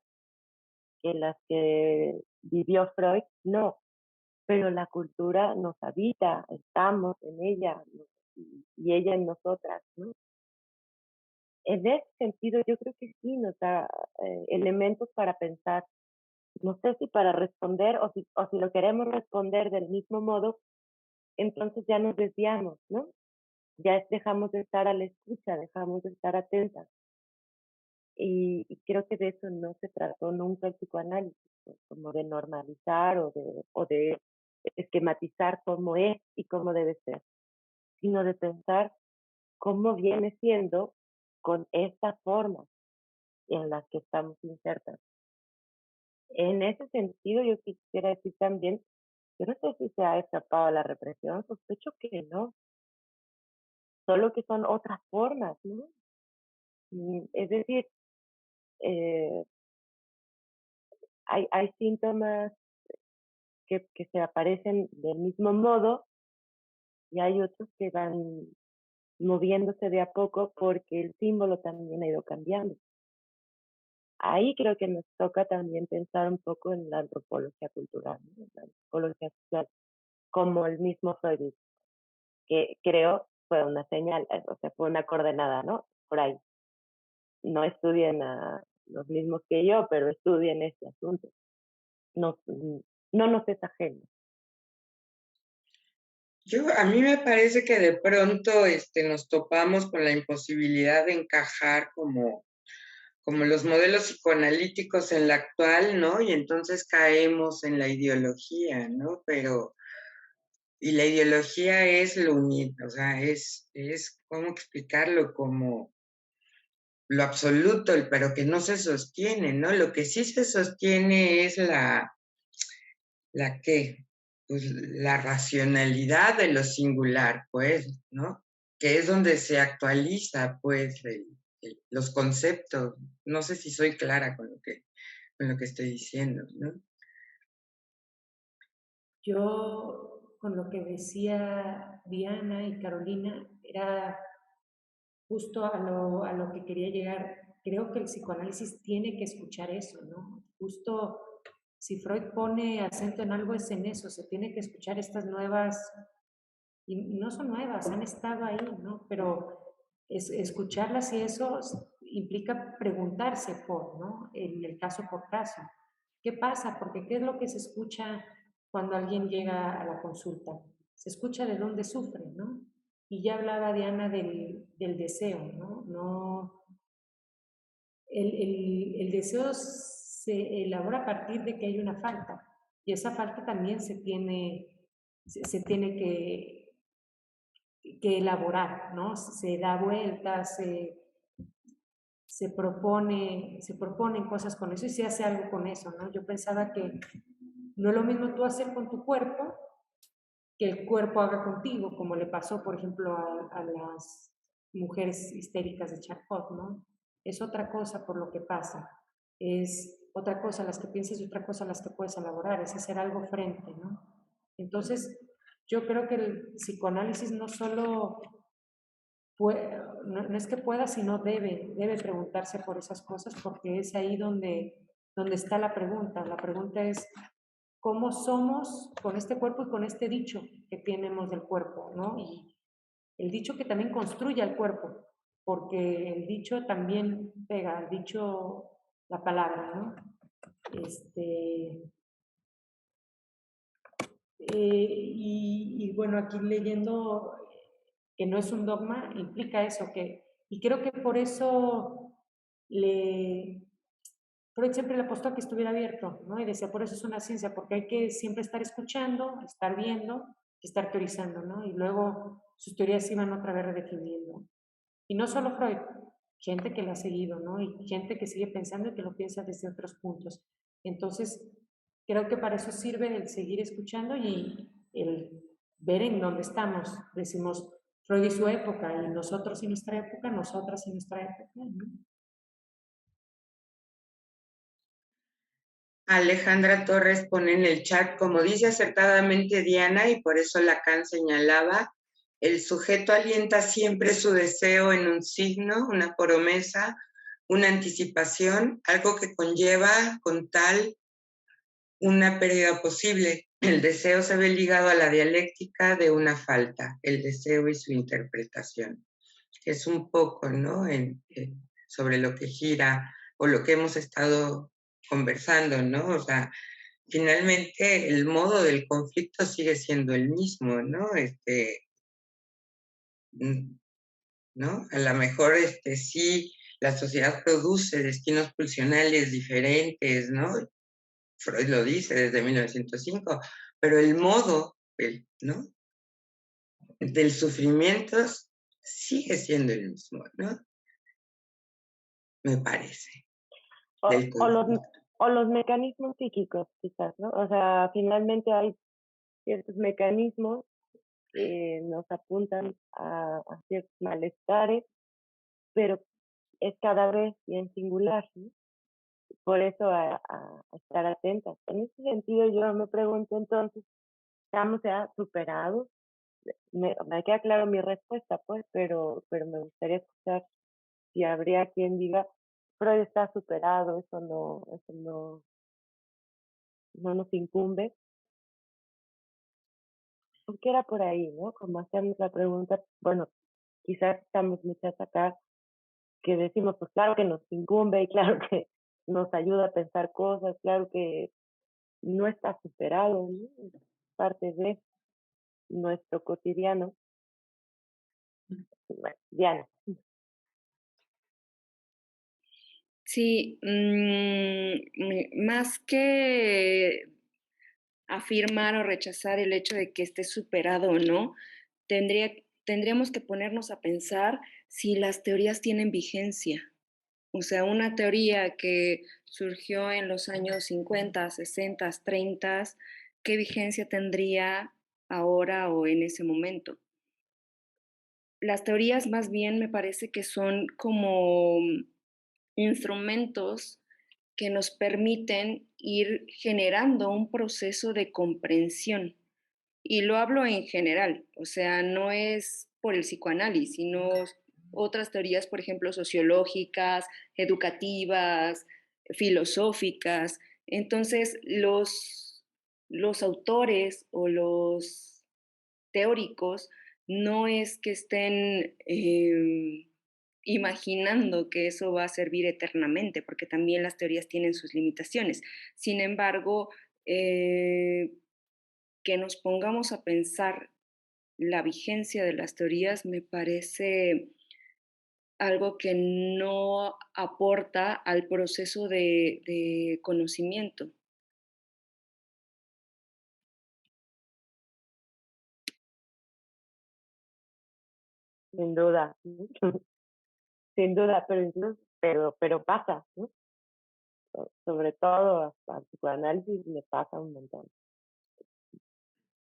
que las que vivió Freud, no, pero la cultura nos habita, estamos en ella y ella en nosotras, ¿no? En ese sentido, yo creo que sí nos da elementos para pensar. No sé si para responder o si lo queremos responder del mismo modo, entonces ya nos desviamos, ¿no? Ya dejamos de estar a la escucha, dejamos de estar atentas. Y creo que de eso no se trató nunca el psicoanálisis, pues, como de normalizar o de esquematizar cómo es y cómo debe ser, sino de pensar cómo viene siendo con estas formas en las que estamos insertas. En ese sentido, yo quisiera decir también, yo no sé si se ha escapado a la represión, sospecho que no, solo que son otras formas, ¿no? Es decir, eh, hay síntomas que se aparecen del mismo modo y hay otros que van moviéndose de a poco porque el símbolo también ha ido cambiando. Ahí creo que nos toca también pensar un poco en la antropología cultural, ¿no? En la antropología social, como el mismo Freud, que creo fue una señal, o sea, fue una coordenada, ¿no? Por ahí. No estudien a los mismos que yo, pero estudien este asunto. No, no nos es ajeno. A mí me parece que de pronto nos topamos con la imposibilidad de encajar como los modelos psicoanalíticos en la actual, ¿no? Y entonces caemos en la ideología, ¿no? Y la ideología es lo unido, o sea, ¿cómo explicarlo? Como lo absoluto, pero que no se sostiene, ¿no? Lo que sí se sostiene es pues la racionalidad de lo singular, pues, ¿no? Que es donde se actualiza, pues, los conceptos. No sé si soy clara con lo que estoy diciendo, ¿no? Yo, con lo que decía Diana y Carolina, era justo a lo que quería llegar, creo que el psicoanálisis tiene que escuchar eso, ¿no? Justo si Freud pone acento en algo es en eso, se tiene que escuchar estas nuevas, y no son nuevas, han estado ahí, ¿no? Pero escucharlas y eso implica preguntarse por, ¿no? En el caso por caso. ¿Qué pasa? Porque ¿qué es lo que se escucha cuando alguien llega a la consulta? Se escucha de dónde sufre, ¿no? Y ya hablaba Diana del deseo, ¿no? No, el deseo se elabora a partir de que hay una falta y esa falta también se tiene que elaborar, ¿no? Se da vueltas, se proponen cosas con eso y se hace algo con eso, ¿no? Yo pensaba que no es lo mismo tú hacer con tu cuerpo que el cuerpo haga contigo, como le pasó, por ejemplo, a las mujeres histéricas de Charcot, ¿no? Es otra cosa por lo que pasa, es otra cosa las que piensas y otra cosa las que puedes elaborar, es hacer algo frente, ¿no? Entonces, yo creo que el psicoanálisis no solo puede, no es que pueda, sino debe preguntarse por esas cosas porque es ahí donde está la pregunta. La pregunta es, ¿cómo somos con este cuerpo y con este dicho que tenemos del cuerpo, ¿no? Y el dicho que también construye al cuerpo, porque el dicho también pega, el dicho, la palabra, ¿no? Y bueno, aquí leyendo que no es un dogma, implica eso, y creo que por eso Freud siempre le apostó a que estuviera abierto, ¿no? Y decía, por eso es una ciencia, porque hay que siempre estar escuchando, estar viendo, estar teorizando, ¿no? Y luego sus teorías se iban otra vez redefiniendo. Y no solo Freud, gente que lo ha seguido, ¿no? Y gente que sigue pensando y que lo piensa desde otros puntos. Entonces, creo que para eso sirve el seguir escuchando y el ver en dónde estamos. Decimos Freud y su época, y nosotros y nuestra época, nosotras y nuestra época, ¿no? Alejandra Torres pone en el chat, como dice acertadamente Diana, y por eso Lacan señalaba, el sujeto alienta siempre su deseo en un signo, una promesa, una anticipación, algo que conlleva con tal una pérdida posible. El deseo se ve ligado a la dialéctica de una falta, el deseo y su interpretación. Es un poco, ¿no? Sobre lo que gira o lo que hemos estado conversando, ¿no? O sea, finalmente el modo del conflicto sigue siendo el mismo, ¿no? ¿No? A lo mejor sí, la sociedad produce destinos pulsionales diferentes, ¿no? Freud lo dice desde 1905, pero el modo, ¿no? Del sufrimiento sigue siendo el mismo, ¿no? Me parece. O los mecanismos psíquicos, quizás, ¿no? O sea, finalmente hay ciertos mecanismos que nos apuntan a ciertos malestares, pero es cada vez bien singular, ¿no? Por eso a estar atentas. En ese sentido, yo me pregunto entonces, ¿estamos ya superados? Me queda claro mi respuesta, pues, pero me gustaría escuchar si habría quien diga, Freud está superado, eso no nos incumbe, porque era por ahí, ¿no? Como hacemos la pregunta, bueno, quizás estamos muchas acá que decimos, pues claro que nos incumbe y claro que nos ayuda a pensar cosas, claro que no está superado, ¿no? Es parte de nuestro cotidiano. Bueno, Diana. Sí, más que afirmar o rechazar el hecho de que esté superado o no, tendríamos que ponernos a pensar si las teorías tienen vigencia. O sea, una teoría que surgió en los años 50, 60, 30, ¿qué vigencia tendría ahora o en ese momento? Las teorías más bien me parece que son como instrumentos que nos permiten ir generando un proceso de comprensión. Y lo hablo en general, o sea, no es por el psicoanálisis, sino otras teorías, por ejemplo, sociológicas, educativas, filosóficas. Entonces, los autores o los teóricos no es que estén imaginando que eso va a servir eternamente, porque también las teorías tienen sus limitaciones. Sin embargo, que nos pongamos a pensar la vigencia de las teorías me parece algo que no aporta al proceso de conocimiento. Sin duda, sin duda, pero incluso, pero pasa, ¿no? Sobre todo al psicoanálisis le pasa un montón.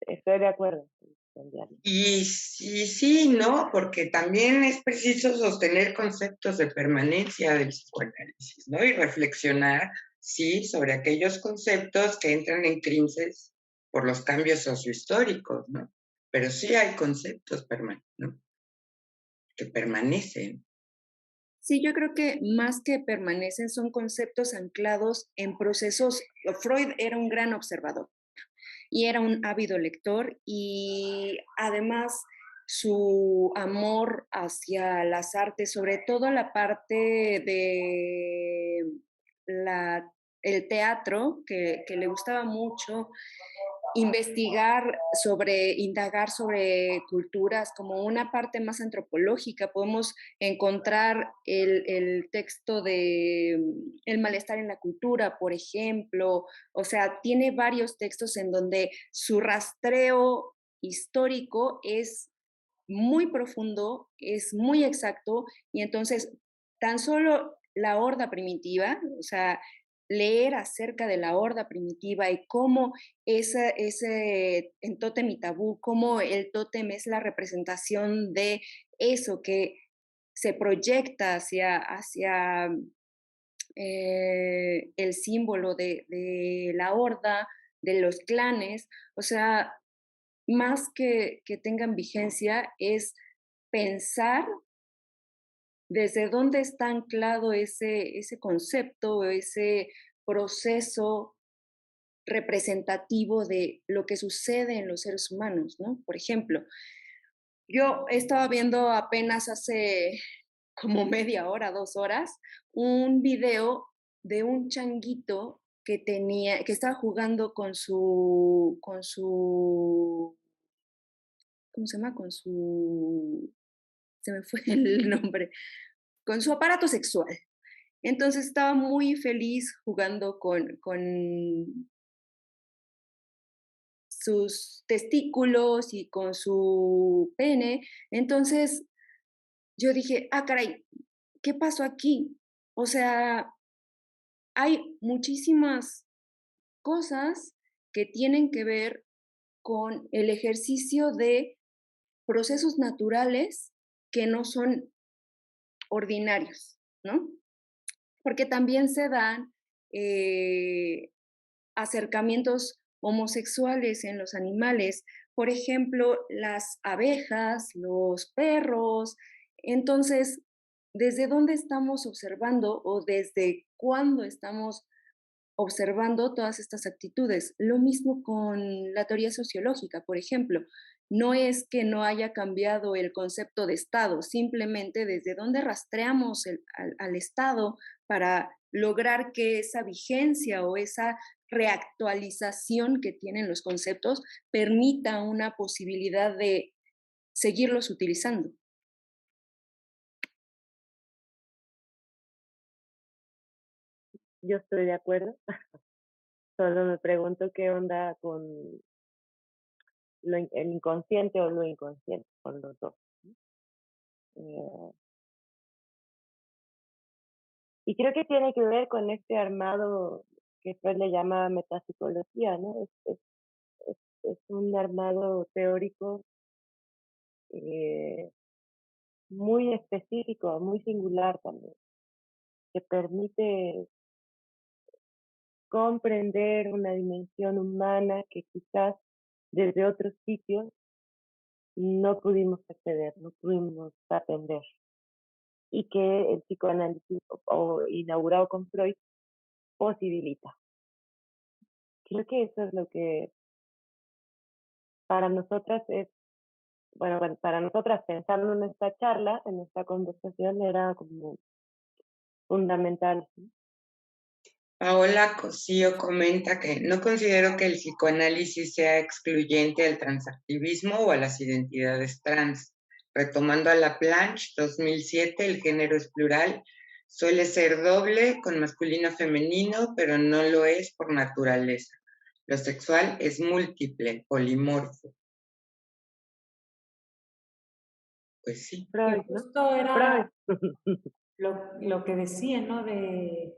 Estoy de acuerdo con Diana. Y sí, sí, ¿no? Porque también es preciso sostener conceptos de permanencia del psicoanálisis, ¿no? Y reflexionar, sí, sobre aquellos conceptos que entran en crisis por los cambios sociohistóricos, ¿no? Pero sí hay conceptos ¿no? Que permanecen. Sí, yo creo que más que permanecen son conceptos anclados en procesos. Freud era un gran observador y era un ávido lector y además su amor hacia las artes, sobre todo la parte de la, el teatro, que le gustaba mucho, investigar sobre, indagar sobre culturas como una parte más antropológica. Podemos encontrar el texto de El malestar en la cultura, por ejemplo. O sea, tiene varios textos en donde su rastreo histórico es muy profundo, es muy exacto y entonces tan solo la horda primitiva, o sea, leer acerca de la horda primitiva y cómo ese en Tótem y Tabú, cómo el tótem es la representación de eso que se proyecta hacia el símbolo de la horda, de los clanes, o sea, más que tengan vigencia, es pensar desde dónde está anclado ese concepto, ese proceso representativo de lo que sucede en los seres humanos, ¿no? Por ejemplo, yo estaba viendo apenas hace como media hora, 2 horas, un video de un changuito que estaba jugando ¿cómo se llama? Se me fue el nombre, con su aparato sexual. Entonces estaba muy feliz jugando con sus testículos y con su pene. Entonces yo dije, ah, caray, ¿qué pasó aquí? O sea, hay muchísimas cosas que tienen que ver con el ejercicio de procesos naturales que no son ordinarios, ¿no? Porque también se dan acercamientos homosexuales en los animales, por ejemplo, las abejas, los perros. Entonces, ¿desde dónde estamos observando o desde cuándo estamos observando todas estas actitudes? Lo mismo con la teoría sociológica, por ejemplo. No es que no haya cambiado el concepto de Estado, simplemente desde dónde rastreamos al Estado para lograr que esa vigencia o esa reactualización que tienen los conceptos permita una posibilidad de seguirlos utilizando. Yo estoy de acuerdo. Solo me pregunto qué onda con el inconsciente o lo inconsciente, con los dos. Eh, y creo que tiene que ver con este armado que Freud le llama metapsicología, ¿no? Es un armado teórico eh, muy específico, muy singular también, que permite comprender una dimensión humana que quizás desde otros sitios no pudimos acceder, no pudimos atender. y que el psicoanálisis o inaugurado con Freud posibilita. Creo que eso es lo que para nosotras es, bueno, para nosotras pensando en esta charla, en esta conversación, era como fundamental. Paola Cosío comenta que no considero que el psicoanálisis sea excluyente al transactivismo o a las identidades trans. Retomando a Laplanche, 2007, el género es plural, suele ser doble con masculino femenino, pero no lo es por naturaleza. Lo sexual es múltiple, polimorfo. Pues sí. Freud, Que ¿no? justo era Freud. lo que decía, ¿no? De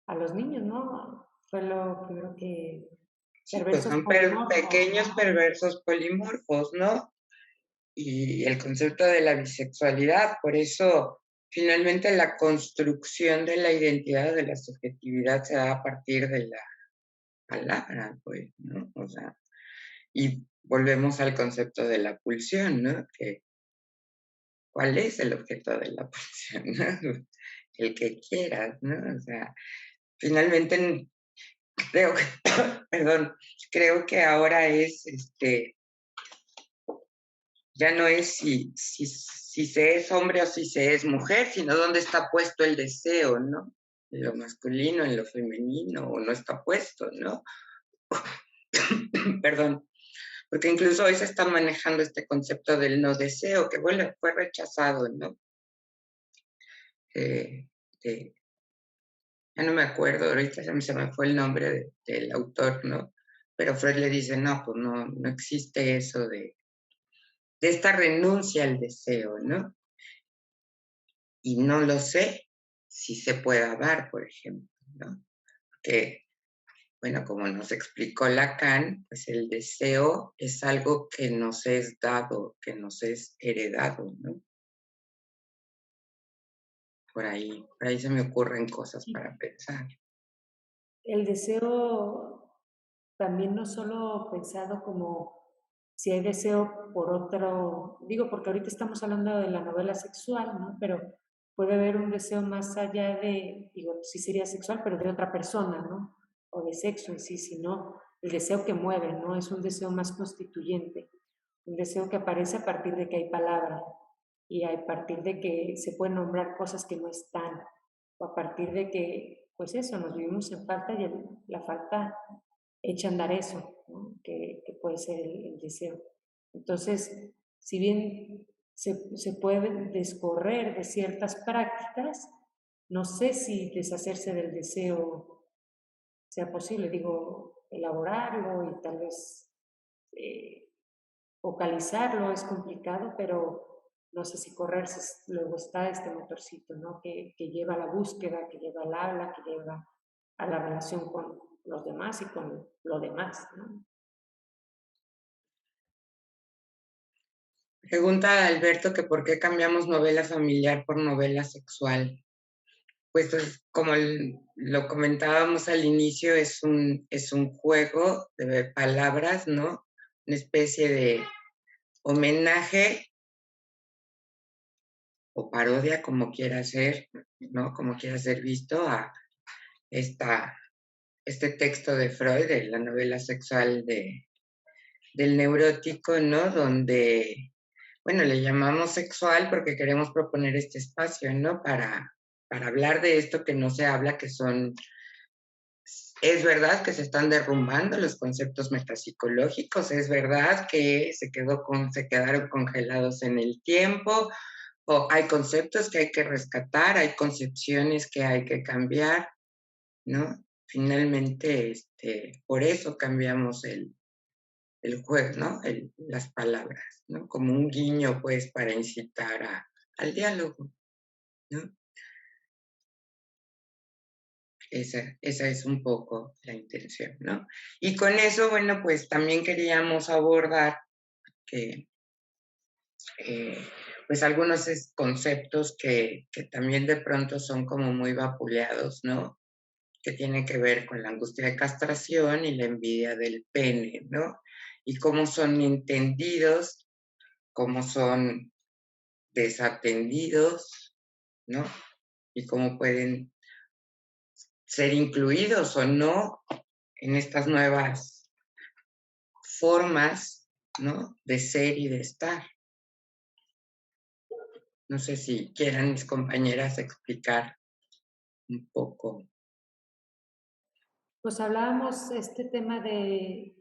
a los niños, ¿no? Fue lo primero que Sí, pues perversos son polimorfos, pequeños ¿no? perversos polimorfos, ¿no? Y el concepto de la bisexualidad, por eso finalmente la construcción de la identidad, de la subjetividad se da a partir de la palabra, pues, ¿no? O sea, y volvemos al concepto de la pulsión, ¿no? Que, ¿cuál es el objeto de la pulsión? ¿No? El que quieras, ¿no? O sea, finalmente creo que, perdón, creo que ahora es, ya no es si se es hombre o si se es mujer, sino dónde está puesto el deseo, ¿no? En lo masculino, en lo femenino, o no está puesto, ¿no? Perdón, porque incluso hoy se está manejando este concepto del no deseo, que bueno, fue rechazado, ¿no? Ya no me acuerdo, ahorita se me fue el nombre del autor, ¿no? Pero Freud le dice, no, pues no existe eso de esta renuncia al deseo, ¿no? Y no lo sé si se pueda dar, por ejemplo, ¿no? Que, bueno, como nos explicó Lacan, pues el deseo es algo que nos es dado, que nos es heredado, ¿no? Por ahí se me ocurren cosas para pensar. El deseo también no solo pensado como si hay deseo por otro, digo porque ahorita estamos hablando de la novela sexual, ¿no? Pero puede haber un deseo más allá de, digo, sí sería sexual, pero de otra persona, ¿no? O de sexo en sí, sino el deseo que mueve, ¿no? Es un deseo más constituyente, un deseo que aparece a partir de que hay palabra y a partir de que se pueden nombrar cosas que no están, o a partir de que, pues eso, nos vivimos en falta y la falta echa a andar eso, ¿no? Que puede ser el deseo. Entonces, si bien se puede descorrer de ciertas prácticas, no sé si deshacerse del deseo sea posible, digo, elaborarlo y tal vez focalizarlo es complicado, pero no sé si correrse, luego está este motorcito, ¿no? Que lleva a la búsqueda, que lleva al habla, que lleva a la relación con los demás y con lo demás, ¿no? Pregunta a Alberto que por qué cambiamos novela familiar por novela sexual. Pues como lo comentábamos al inicio, es un juego de palabras, ¿no? Una especie de homenaje o parodia, como quiera ser, ¿no? Como quiera ser visto a este texto de Freud, de la novela sexual del neurótico, ¿no? Donde, bueno, le llamamos sexual porque queremos proponer este espacio, ¿no? Para hablar de esto que no se habla, que son... Es verdad que se están derrumbando los conceptos metapsicológicos, es verdad que se quedaron congelados en el tiempo, o hay conceptos que hay que rescatar, hay concepciones que hay que cambiar, ¿no? Finalmente, por eso cambiamos el juego, ¿no? Las palabras, ¿no? Como un guiño, pues, para incitar al diálogo, ¿no? Esa es un poco la intención, ¿no? Y con eso, bueno, pues también queríamos abordar que, pues algunos conceptos que también de pronto son como muy vapuleados, ¿no? Que tienen que ver con la angustia de castración y la envidia del pene, ¿no? Y cómo son entendidos, cómo son desatendidos, ¿no? Y cómo pueden ser incluidos o no en estas nuevas formas, ¿no? De ser y de estar. No sé si quieran mis compañeras explicar un poco. Pues hablábamos este tema de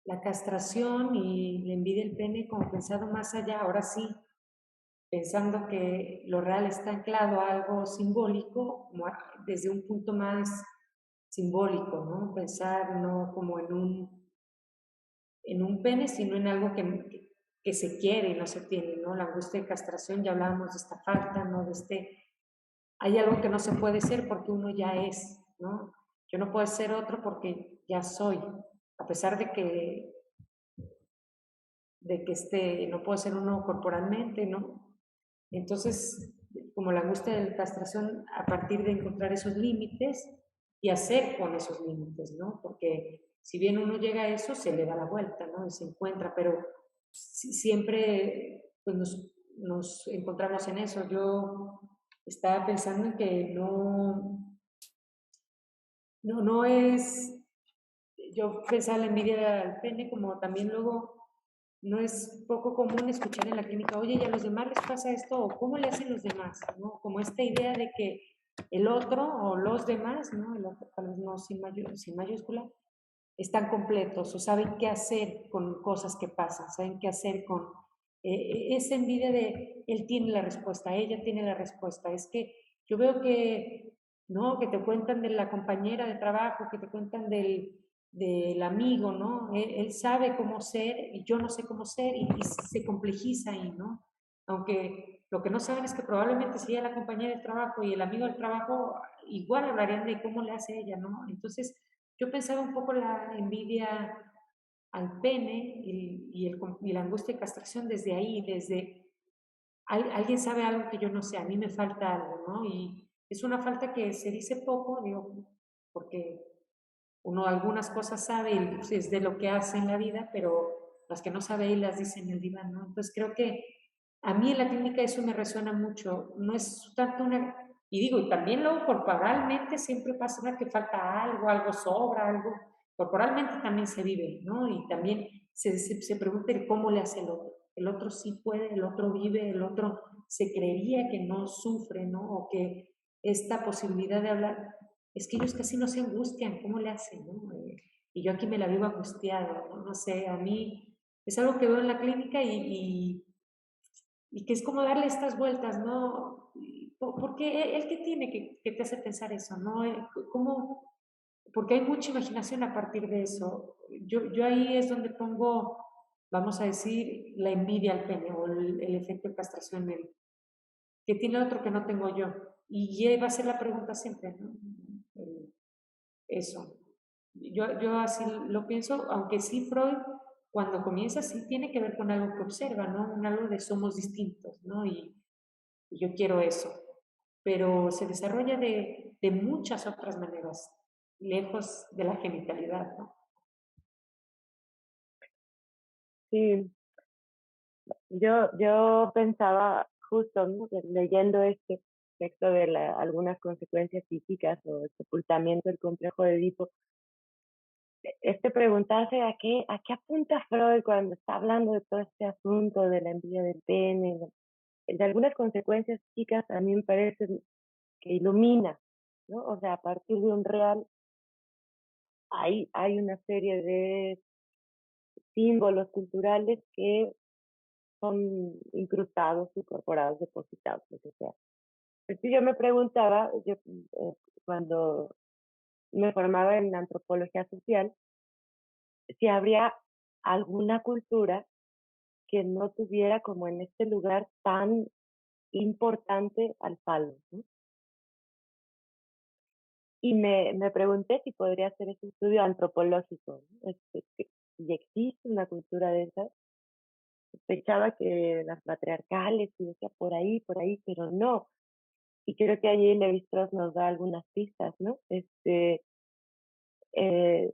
la castración y la envidia del pene como pensado más allá, ahora sí, pensando que lo real está anclado a algo simbólico, como desde un punto más simbólico, ¿no? Pensar no como en un pene, sino en algo que se quiere y no se tiene, ¿no? La angustia de castración, ya hablábamos de esta falta, ¿no? De hay algo que no se puede ser porque uno ya es, ¿no? Yo no puedo ser otro porque ya soy, a pesar de que no puedo ser uno corporalmente, ¿no? Entonces, como la angustia de la castración, a partir de encontrar esos límites y hacer con esos límites, ¿no? Porque si bien uno llega a eso, se le da la vuelta, ¿no? Y se encuentra, pero siempre pues, nos encontramos en eso. Yo estaba pensando en que no es, yo pensaba la envidia al pene como también luego no es poco común escuchar en la clínica, oye, ¿y a los demás les pasa esto? ¿O cómo le hacen los demás? ¿No? Como esta idea de que el otro o los demás, ¿no? El otro tal vez no sin mayúscula, están completos o saben qué hacer con cosas que pasan, saben qué hacer con esa envidia de él tiene la respuesta, ella tiene la respuesta. Es que yo veo que, ¿no? Que te cuentan de la compañera de trabajo, que te cuentan del amigo, ¿no? Él sabe cómo ser y yo no sé cómo ser y se complejiza ahí, ¿no? Aunque lo que no saben es que probablemente si ella la compañera de trabajo y el amigo del trabajo igual hablarían de cómo le hace ella, ¿no? Entonces, yo pensaba un poco la envidia al pene y la angustia de castración desde ahí, desde alguien sabe algo que yo no sé, a mí me falta algo, ¿no? Y es una falta que se dice poco, digo, porque uno algunas cosas sabe y es de lo que hace en la vida, pero las que no sabe y las dice en el diván, ¿no? Entonces creo que a mí en la clínica eso me resuena mucho, no es tanto una, y digo, y también luego corporalmente siempre pasa que falta algo, algo sobra, algo, corporalmente también se vive, ¿no? Y también se pregunta el cómo le hace el otro sí puede, el otro vive, el otro se creería que no sufre, ¿no? O que esta posibilidad de hablar, es que ellos casi no se angustian, ¿cómo le hacen, no? Y yo aquí me la vivo angustiada, ¿no? No sé, a mí es algo que veo en la clínica y que es como darle estas vueltas, ¿no? Porque el que tiene que te hace pensar eso, ¿no? ¿Cómo? Porque hay mucha imaginación a partir de eso. Yo ahí es donde pongo, vamos a decir, la envidia al pene o el efecto de castración, que tiene otro que no tengo yo. Y va a ser la pregunta siempre, ¿no? Eso. Yo así lo pienso, aunque sí Freud, cuando comienza, sí tiene que ver con algo que observa, ¿no? Un algo de somos distintos, ¿no? Y yo quiero eso. Pero se desarrolla de muchas otras maneras, lejos de la genitalidad, ¿no? Sí, yo pensaba justo, ¿no? Leyendo este texto de algunas consecuencias físicas o el sepultamiento del complejo de Edipo, preguntarse a qué apunta Freud cuando está hablando de todo este asunto de la envidia del pene, de algunas consecuencias físicas, a mí me parece que ilumina, ¿no? O sea, a partir de un real hay una serie de símbolos culturales que son incrustados, incorporados, depositados, lo que sea. Entonces yo me preguntaba, cuando me formaba en antropología social, si habría alguna cultura que no tuviera como en este lugar tan importante al falo, ¿no? Y me pregunté si podría hacer ese estudio antropológico, ¿no? Si existe una cultura de esas. Sospechaba que las matriarcales, y decía por ahí, pero no. Y creo que allí Levi-Strauss nos da algunas pistas, ¿no? Eh,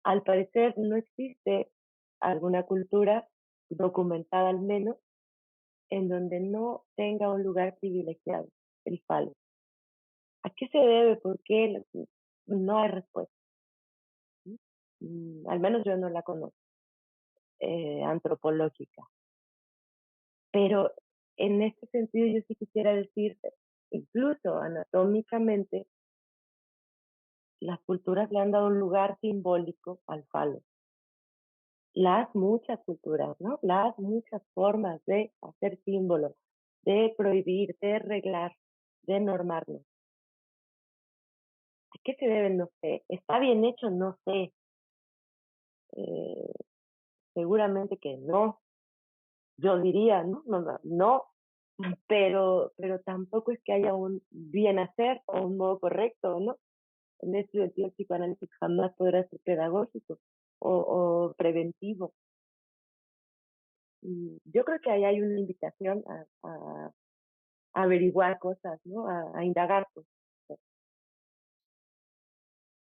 al parecer no existe alguna cultura documentada al menos en donde no tenga un lugar privilegiado el falo. ¿A qué se debe? ¿Por qué? No hay respuesta. Al menos yo no la conozco, antropológica. Pero en este sentido yo sí quisiera decir, incluso anatómicamente, las culturas le han dado un lugar simbólico al falo. Las muchas culturas, ¿no? Las muchas formas de hacer símbolos, de prohibir, de reglar, de normarnos. ¿A qué se debe? No sé. ¿Está bien hecho? No sé. Seguramente que no. Yo diría, no, no, pero tampoco es que haya un bien hacer o un modo correcto, ¿no? En este sentido, el psicoanálisis jamás podrá ser pedagógico o preventivo. Yo creo que ahí hay una invitación a averiguar cosas, ¿no? A indagar. Pues.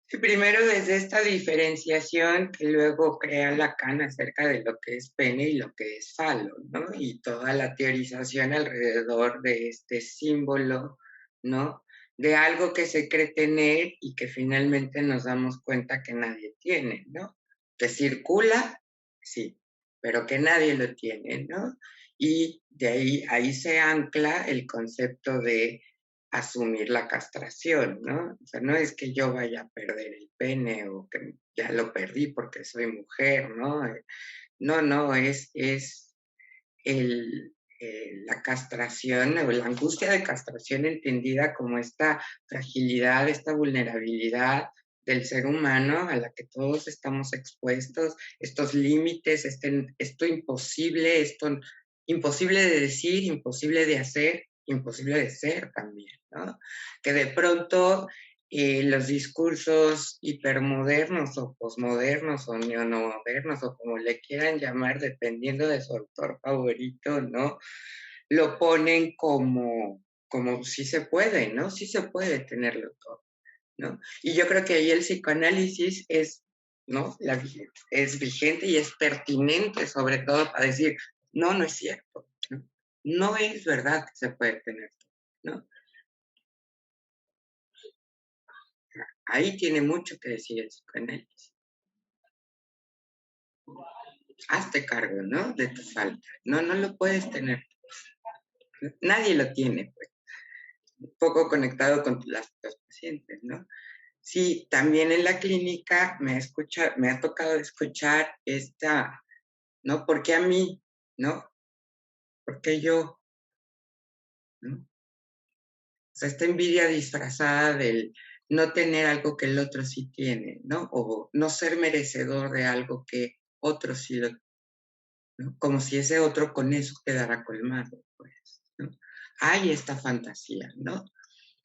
Sí, primero desde esta diferenciación que luego crea Lacan acerca de lo que es pene y lo que es falo, ¿no? Y toda la teorización alrededor de este símbolo, ¿no? De algo que se cree tener y que finalmente nos damos cuenta que nadie tiene, ¿no? Que circula, sí, pero que nadie lo tiene, ¿no? Y de ahí se ancla el concepto de asumir la castración, ¿no? O sea, no es que yo vaya a perder el pene o que ya lo perdí porque soy mujer, ¿no? No, es la castración o la angustia de castración entendida como esta fragilidad, esta vulnerabilidad del ser humano a la que todos estamos expuestos, estos límites, esto imposible, esto imposible de decir, imposible de hacer, imposible de ser también, ¿no? Que de pronto los discursos hipermodernos o posmodernos o neomodernos o como le quieran llamar, dependiendo de su autor favorito, ¿no? Lo ponen como sí se puede, ¿no? Sí se puede tenerlo todo, ¿no? Y yo creo que ahí el psicoanálisis es, ¿no? Es vigente y es pertinente, sobre todo para decir, no es cierto, ¿no? No es verdad que se puede tener todo, ¿no? Ahí tiene mucho que decir el psicoanálisis. Hazte cargo, ¿no? De tu falta. No lo puedes tener. Nadie lo tiene, pues. Un poco conectado con los pacientes, ¿no? Sí, también en la clínica me ha tocado escuchar esta, ¿no? ¿Por qué a mí? ¿No? ¿Por qué yo? ¿No? O sea, esta envidia disfrazada del no tener algo que el otro sí tiene, ¿no? O no ser merecedor de algo que otro sí lo, ¿no? Como si ese otro con eso quedara colmado, pues, ¿no? Hay esta fantasía, ¿no?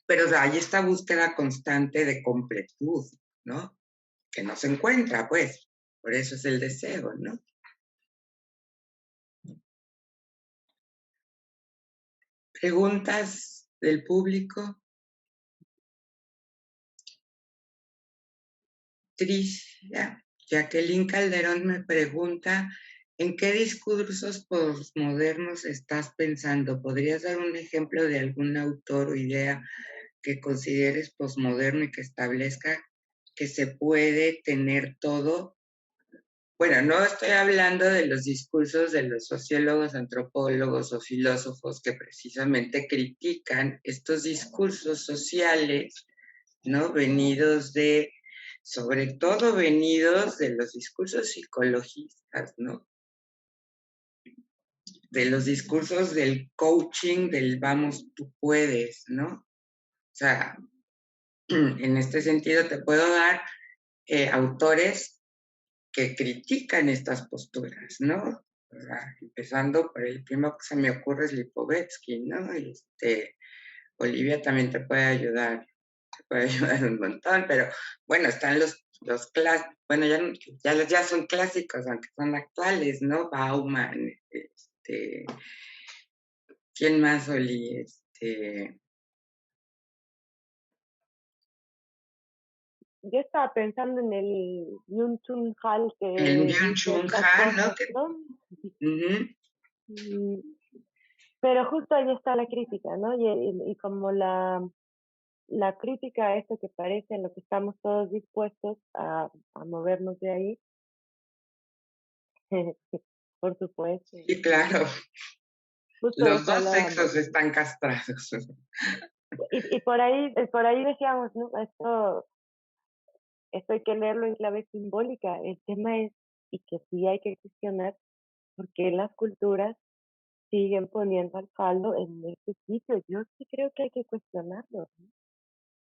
Pero hay esta búsqueda constante de completud, ¿no? Que no se encuentra, pues. Por eso es el deseo, ¿no? ¿Preguntas del público? Tricia, Jacqueline Calderón me pregunta, ¿en qué discursos posmodernos estás pensando? ¿Podrías dar un ejemplo de algún autor o idea que consideres posmoderno y que establezca que se puede tener todo? Bueno, no estoy hablando de los discursos de los sociólogos, antropólogos o filósofos que precisamente critican estos discursos sociales, ¿no? Sobre todo venidos de los discursos psicologistas, ¿no? De los discursos del coaching, del vamos, tú puedes, ¿no? O sea, en este sentido te puedo dar autores que critican estas posturas, ¿no? O sea, empezando por el primero que se me ocurre es Lipovetsky, ¿no? Olivia también te puede ayudar un montón, pero bueno, están los clásicos, bueno, ya son clásicos, aunque son actuales, ¿no? Bauman, ¿quién más, Oli? Yo estaba pensando en el Byung-Chul Han que el dice Byung-Chul estas Han, cosas, ¿no? ¿no? Pero justo ahí está la crítica, ¿no? Y como la crítica a esto que parece en lo que estamos todos dispuestos a movernos de ahí, por supuesto. Sí, claro. Justo de Los eso dos hablábamos. sexos están castrados. Y por ahí decíamos, ¿no? Esto hay que leerlo en clave simbólica. El tema es, y que sí hay que cuestionar, por qué las culturas siguen poniendo al faldo en este sitio. Yo sí creo que hay que cuestionarlo, ¿no?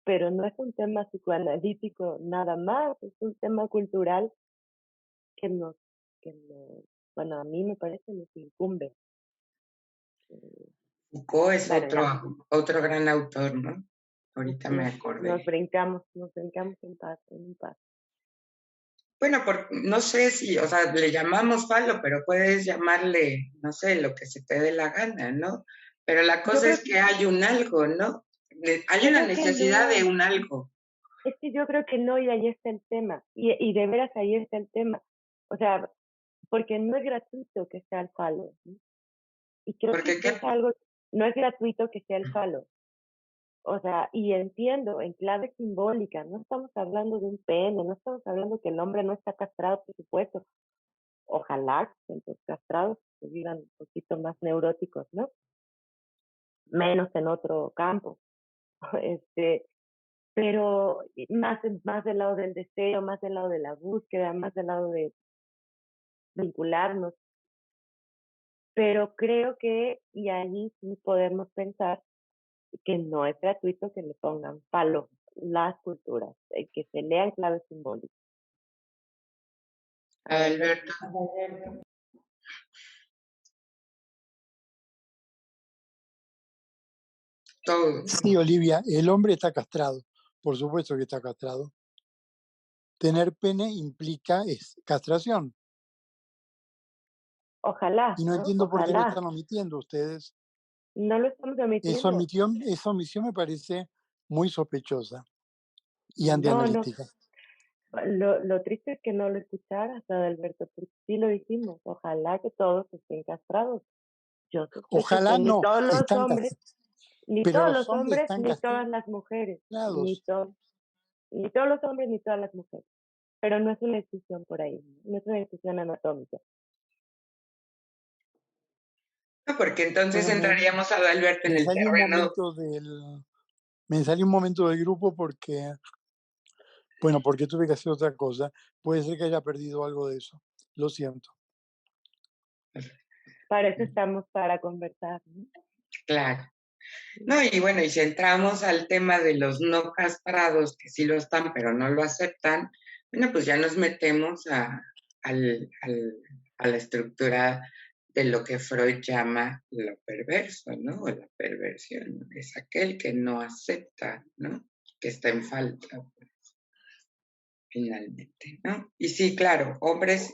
Pero no es un tema psicoanalítico nada más, es un tema cultural que nos, bueno, a mí me parece nos incumbe. Foucault es Bueno, ya, otro gran autor, ¿no? Ahorita me acordé. nos brincamos en un paso. Bueno, no sé si, o sea, le llamamos falo, pero puedes llamarle, no sé, lo que se te dé la gana, ¿no? Pero la cosa es que hay un algo, ¿no? Hay una necesidad de un algo. Es que yo creo que no, y ahí está el tema. Y de veras ahí está el tema. O sea, porque no es gratuito que sea el falo, ¿no? Y creo que es algo, no es gratuito que sea el falo. O sea, y entiendo, en clave simbólica, no estamos hablando de un pene, no estamos hablando que el hombre no está castrado, por supuesto. Ojalá que los castrados estuvieran un poquito más neuróticos, ¿no? Menos en otro campo. Pero más del lado del deseo, más del lado de la búsqueda, más del lado de vincularnos. Pero creo que, y ahí sí podemos pensar que no es gratuito que le pongan palo las culturas, que se lean claves simbólicas. Alberto. Todo. Sí, Olivia, el hombre está castrado, por supuesto que está castrado. Tener pene implica castración. Ojalá. Y no entiendo por qué lo están omitiendo ustedes. No lo estamos omitiendo. Esa omisión me parece muy sospechosa y antianalítica. No. Lo triste es que no lo escucharas, Adalberto, porque sí lo dijimos. Ojalá que todos estén castrados. Yo Ojalá que no. ni todos los hombres, ni pero todos los los hombres, están ni todas las mujeres. Ni todos los hombres, ni todas las mujeres. Pero no es una discusión por ahí, no es una discusión anatómica. No, porque entonces entraríamos a Adalberto en el terreno. Me salió un momento del grupo porque tuve que hacer otra cosa. Puede ser que haya perdido algo de eso. Lo siento. Para eso estamos, para conversar, ¿no? Claro. No, y bueno, y si entramos al tema de los no castrados, que sí lo están, pero no lo aceptan, bueno, pues ya nos metemos a la estructura de lo que Freud llama lo perverso, ¿no? O la perversión. Es aquel que no acepta, ¿no? Que está en falta, pues, finalmente, ¿no? Y sí, claro, hombres,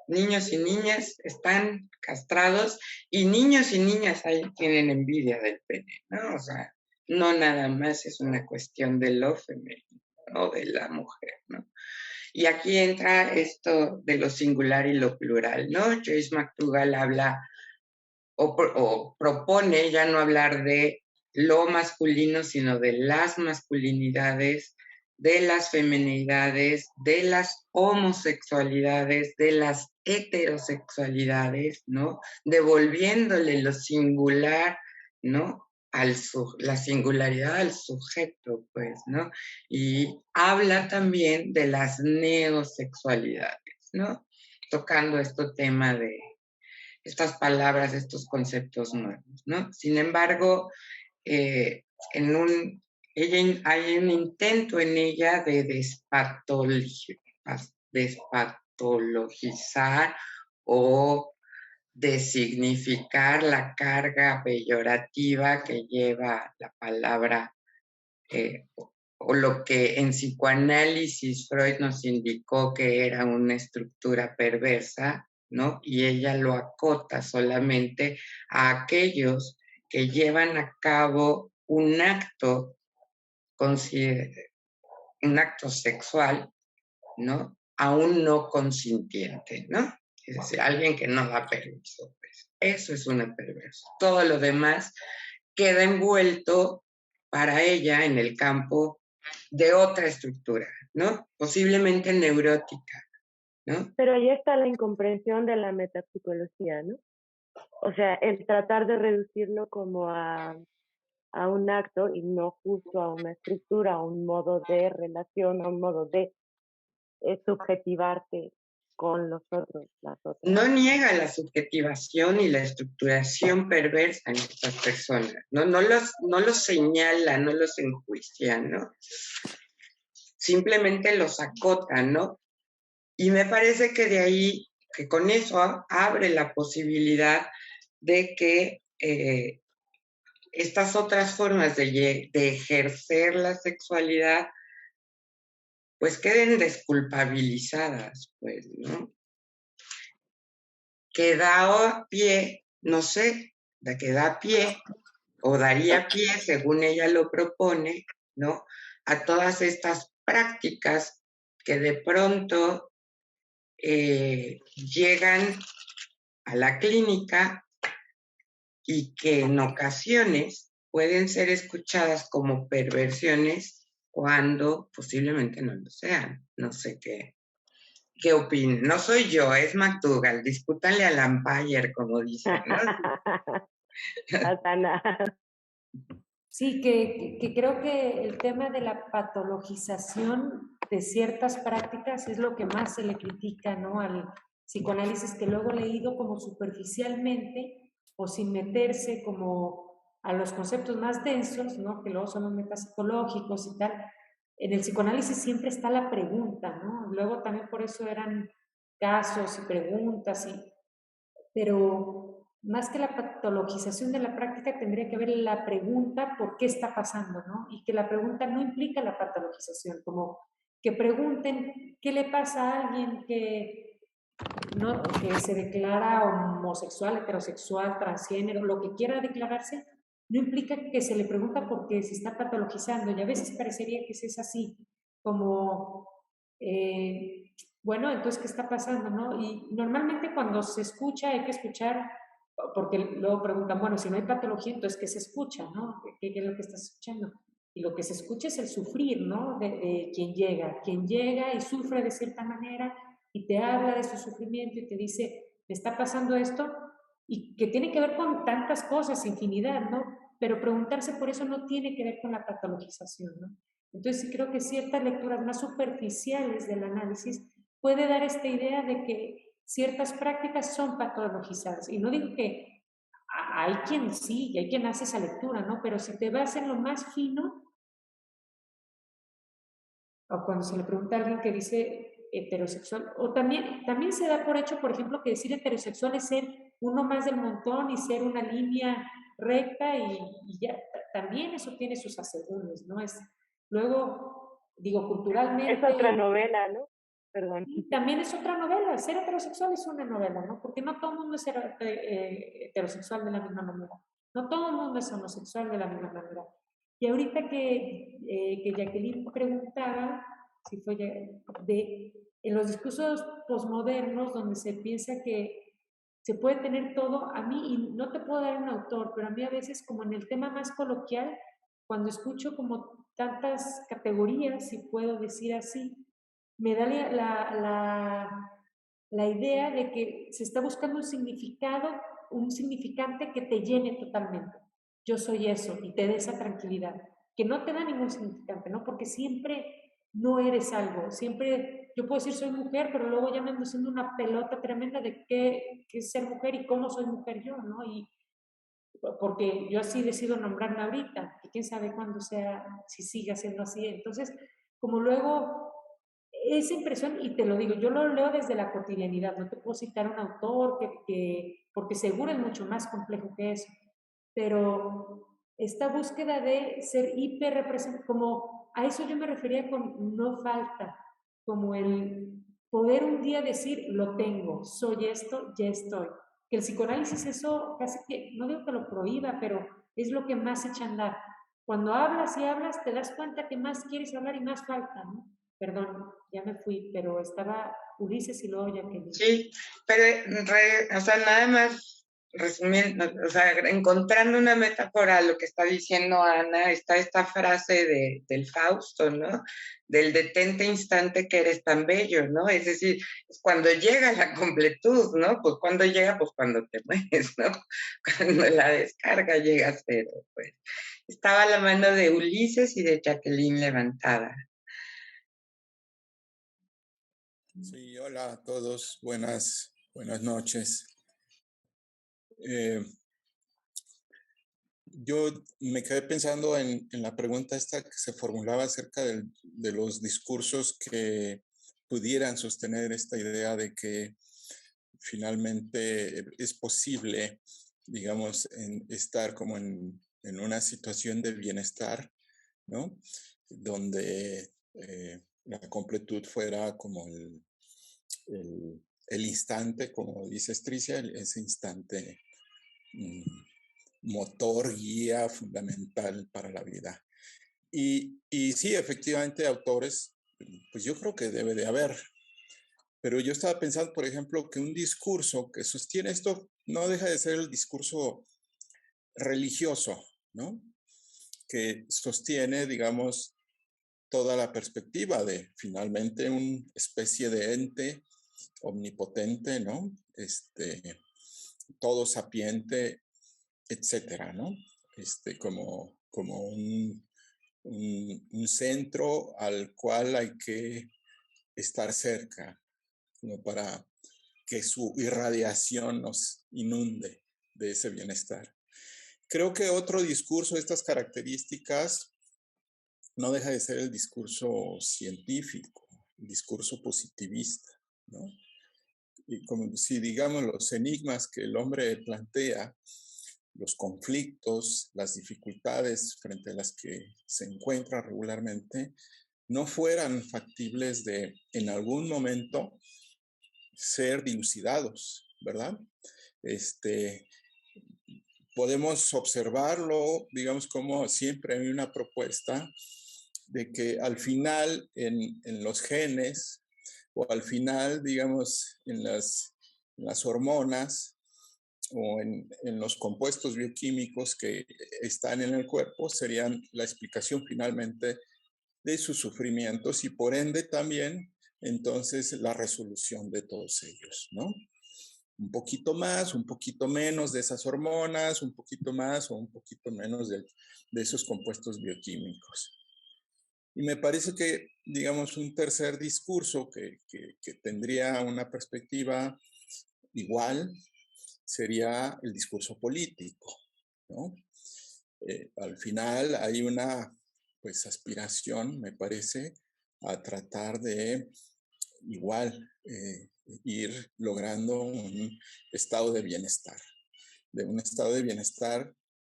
niños y niñas están castrados y niños y niñas ahí tienen envidia del pene, ¿no? O sea, no nada más es una cuestión de lo femenino o de la mujer, ¿no? Y aquí entra esto de lo singular y lo plural, ¿no? Joyce McDougall habla o propone ya no hablar de lo masculino, sino de las masculinidades, de las feminidades, de las homosexualidades, de las heterosexualidades, ¿no? Devolviéndole lo singular, ¿no? La singularidad al sujeto, pues, ¿no? Y habla también de las neosexualidades, ¿no? Tocando este tema de estas palabras, estos conceptos nuevos, ¿no? Sin embargo, hay un intento en ella de despatologizar o de significar la carga peyorativa que lleva la palabra o lo que en psicoanálisis Freud nos indicó que era una estructura perversa, ¿no? Y ella lo acota solamente a aquellos que llevan a cabo un acto sexual, ¿no? Aún no consintiente, ¿no? Es decir, alguien que no da permiso, pues eso es una perversa. Todo lo demás queda envuelto para ella en el campo de otra estructura, ¿no? Posiblemente neurótica, ¿no? Pero ahí está la incomprensión de la metapsicología, ¿no? O sea, el tratar de reducirlo como a un acto y no justo a una estructura, a un modo de relación, a un modo de subjetivarte con los otros, las otras. No niega la subjetivación y la estructuración perversa en estas personas, no los señala, no los enjuicia, ¿no? Simplemente los acota, ¿no? Y me parece que de ahí, que con eso abre la posibilidad de que estas otras formas de ejercer la sexualidad pues queden desculpabilizadas, pues, ¿no? Que da pie, no sé, que da pie o daría pie, según ella lo propone, ¿no? A todas estas prácticas que de pronto llegan a la clínica y que en ocasiones pueden ser escuchadas como perversiones cuando posiblemente no lo sean. No sé qué opinen. No soy yo, es McDougall. Dispútale al umpire, como dicen, ¿no? Sí, que creo que el tema de la patologización de ciertas prácticas es lo que más se le critica, ¿no? Al psicoanálisis, que luego leído como superficialmente o sin meterse como a los conceptos más densos, ¿no? Que luego son los metapsicológicos y tal. En el psicoanálisis siempre está la pregunta, ¿no? Luego también por eso eran casos y preguntas, pero más que la patologización de la práctica, tendría que haber la pregunta por qué está pasando, ¿no? Y que la pregunta no implica la patologización, como que pregunten qué le pasa a alguien que, ¿no? Que se declara homosexual, heterosexual, transgénero, lo que quiera declararse, no implica que se le pregunta por qué se está patologizando, y a veces parecería que es así, como... bueno, entonces, ¿qué está pasando, no? Y normalmente cuando se escucha, hay que escuchar, porque luego preguntan, bueno, si no hay patología, entonces, ¿qué se escucha, no? ¿Qué es lo que estás escuchando? Y lo que se escucha es el sufrir, ¿no? De quien llega y sufre de cierta manera y te habla de su sufrimiento y te dice, me está pasando esto, y que tiene que ver con tantas cosas, infinidad, ¿no? Pero preguntarse por eso no tiene que ver con la patologización, ¿no? Entonces, sí creo que ciertas lecturas más superficiales del análisis puede dar esta idea de que ciertas prácticas son patologizadas. Y no digo que hay quien sí, y hay quien hace esa lectura, ¿no? Pero si te vas en lo más fino, o cuando se le pregunta a alguien que dice heterosexual, o también se da por hecho, por ejemplo, que decir heterosexual es ser uno más del montón y ser una línea recta y ya, también eso tiene sus asegúnes, ¿no? Luego, digo, culturalmente... Es otra novela, ¿no? Perdón. Y también es otra novela, ser heterosexual es una novela, ¿no? Porque no todo el mundo es heterosexual de la misma manera, no todo el mundo es homosexual de la misma manera. Y ahorita que Jacqueline preguntaba, si fue en los discursos posmodernos donde se piensa que se puede tener todo, a mí, y no te puedo dar un autor, pero a mí a veces como en el tema más coloquial, cuando escucho como tantas categorías, si puedo decir así, me da la idea de que se está buscando un significado, un significante que te llene totalmente. Yo soy eso y te dé esa tranquilidad, que no te da ningún significante, ¿no? Porque siempre no eres algo, siempre yo puedo decir soy mujer, pero luego ya me ando haciendo una pelota tremenda de qué es ser mujer y cómo soy mujer yo, ¿no? Y porque yo así decido nombrarme ahorita, y quién sabe cuándo sea, si siga siendo así. Entonces, como luego esa impresión, y te lo digo, yo lo leo desde la cotidianidad, no te puedo citar un autor porque seguro es mucho más complejo que eso, pero esta búsqueda de ser hiperrepresentante, como a eso yo me refería con no falta, como el poder un día decir, lo tengo, soy esto, ya estoy. Que el psicoanálisis eso casi que, no digo que lo prohíba, pero es lo que más echa a andar. Cuando hablas y hablas, te das cuenta que más quieres hablar y más falta, ¿no? Perdón, ya me fui, pero estaba Ulises y luego Jacqueline. Sí, pero o sea, nada más resumiendo, o sea, encontrando una metáfora a lo que está diciendo Ana, está esta frase del Fausto, ¿no? Del detente instante que eres tan bello, ¿no? Es decir, es cuando llega la completud, ¿no? Pues cuando llega, pues cuando te mueres, ¿no? Cuando la descarga llega a cero, pues. Estaba la mano de Ulises y de Jacqueline levantada. Sí, hola a todos, buenas noches. Yo me quedé pensando en la pregunta esta que se formulaba acerca de los discursos que pudieran sostener esta idea de que finalmente es posible, digamos, estar como en una situación de bienestar, ¿no? Donde la completud fuera como el instante, como dice Estricia, ese instante motor, guía fundamental para la vida. Y sí, efectivamente, autores, pues yo creo que debe de haber. Pero yo estaba pensando, por ejemplo, que un discurso que sostiene esto no deja de ser el discurso religioso, ¿no? Que sostiene, digamos, toda la perspectiva de finalmente una especie de ente omnipotente, ¿no? Todo sapiente, etcétera, ¿no? Como un centro al cual hay que estar cerca, como para que su irradiación nos inunde de ese bienestar. Creo que otro discurso de estas características no deja de ser el discurso científico, el discurso positivista, ¿no? Y como si, digamos, los enigmas que el hombre plantea, los conflictos, las dificultades frente a las que se encuentra regularmente, no fueran factibles de en algún momento ser dilucidados, ¿verdad? Podemos observarlo, digamos, como siempre hay una propuesta de que al final en los genes o al final, digamos, en las hormonas o en los compuestos bioquímicos que están en el cuerpo serían la explicación finalmente de sus sufrimientos y por ende también entonces la resolución de todos ellos, ¿no? Un poquito más, un poquito menos de esas hormonas, un poquito más o un poquito menos de esos compuestos bioquímicos. Y me parece que, digamos, un tercer discurso que tendría una perspectiva igual sería el discurso político, ¿no? Al final hay una, pues, aspiración, me parece, a tratar de igual ir logrando un estado de bienestar,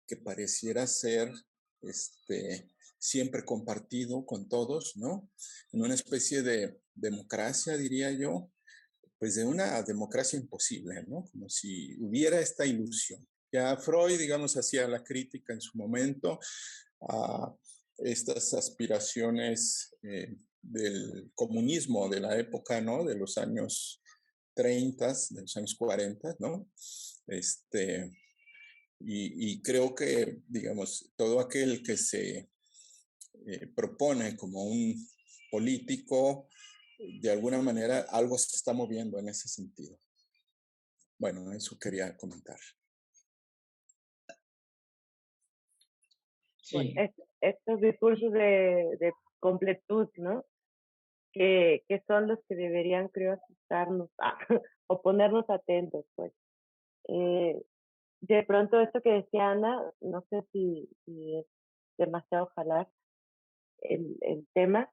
que pareciera ser siempre compartido con todos, ¿no? En una especie de democracia, diría yo, pues de una democracia imposible, ¿no? Como si hubiera esta ilusión. Ya Freud, digamos, hacía la crítica en su momento a estas aspiraciones del comunismo de la época, ¿no? De los años 30, de los años 40, ¿no? Y creo que, digamos, todo aquel que se propone como un político, de alguna manera algo se está moviendo en ese sentido. Bueno, eso quería comentar. Sí. Estos discursos de completud, ¿no? Que son los que deberían, creo, asustarnos o ponernos atentos, pues. De pronto, esto que decía Ana, no sé si es demasiado jalar el tema,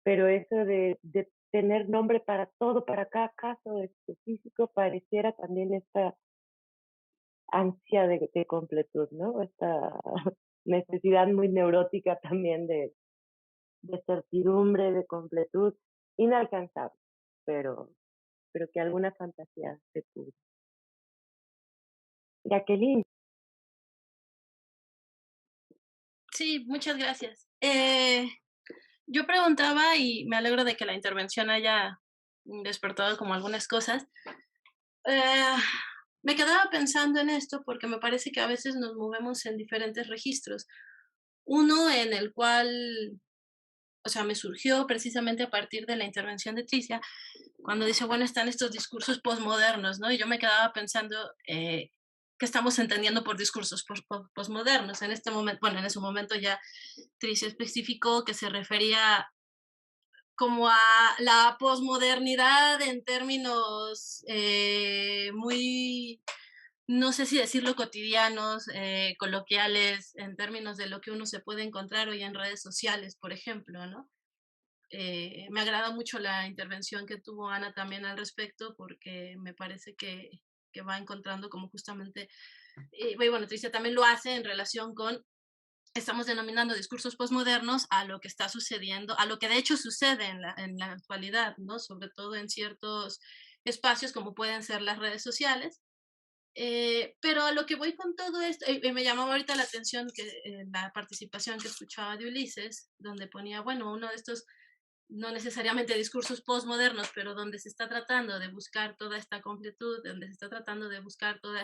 pero eso de tener nombre para todo, para cada caso específico, pareciera también esta ansia de completud, ¿no? Esta necesidad muy neurótica también de certidumbre, de completud, inalcanzable, pero que alguna fantasía se pudo. Jacqueline. Sí, muchas gracias. yo preguntaba, y me alegro de que la intervención haya despertado como algunas cosas. Eh, Me quedaba pensando en esto porque me parece que a veces nos movemos en diferentes registros. Uno en el cual, o sea, me surgió precisamente a partir de la intervención de Tricia, cuando dice, bueno, están estos discursos posmodernos, ¿no? Y yo me quedaba pensando, ¿qué estamos entendiendo por discursos posmodernos? En este momento, bueno, en ese momento ya Tricia especificó que se refería como a la posmodernidad en términos muy, no sé si decirlo cotidianos, coloquiales, en términos de lo que uno se puede encontrar hoy en redes sociales, por ejemplo, ¿no? Me agrada mucho la intervención que tuvo Ana también al respecto, porque me parece que va encontrando como justamente, y bueno, Tricia también lo hace en relación con, estamos denominando discursos posmodernos a lo que está sucediendo, a lo que de hecho sucede en la actualidad, ¿no? Sobre todo en ciertos espacios como pueden ser las redes sociales. Pero a lo que voy con todo esto, me llamaba ahorita la atención que la participación que escuchaba de Ulises, donde ponía, bueno, uno de estos no necesariamente discursos postmodernos, pero donde se está tratando de buscar toda esta completud, donde se está tratando de buscar toda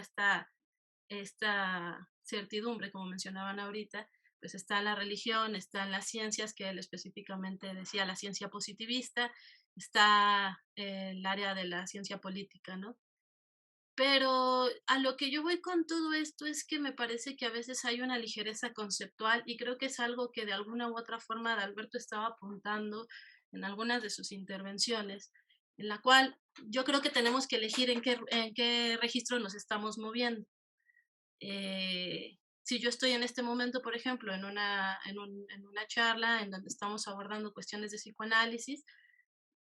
esta certidumbre, como mencionaban ahorita, pues está la religión, están las ciencias, que él específicamente decía la ciencia positivista, está el área de la ciencia política, ¿no? Pero a lo que yo voy con todo esto es que me parece que a veces hay una ligereza conceptual y creo que es algo que de alguna u otra forma Adalberto estaba apuntando en algunas de sus intervenciones, en la cual yo creo que tenemos que elegir en qué registro nos estamos moviendo. Si yo estoy en este momento, por ejemplo, en una charla en donde estamos abordando cuestiones de psicoanálisis,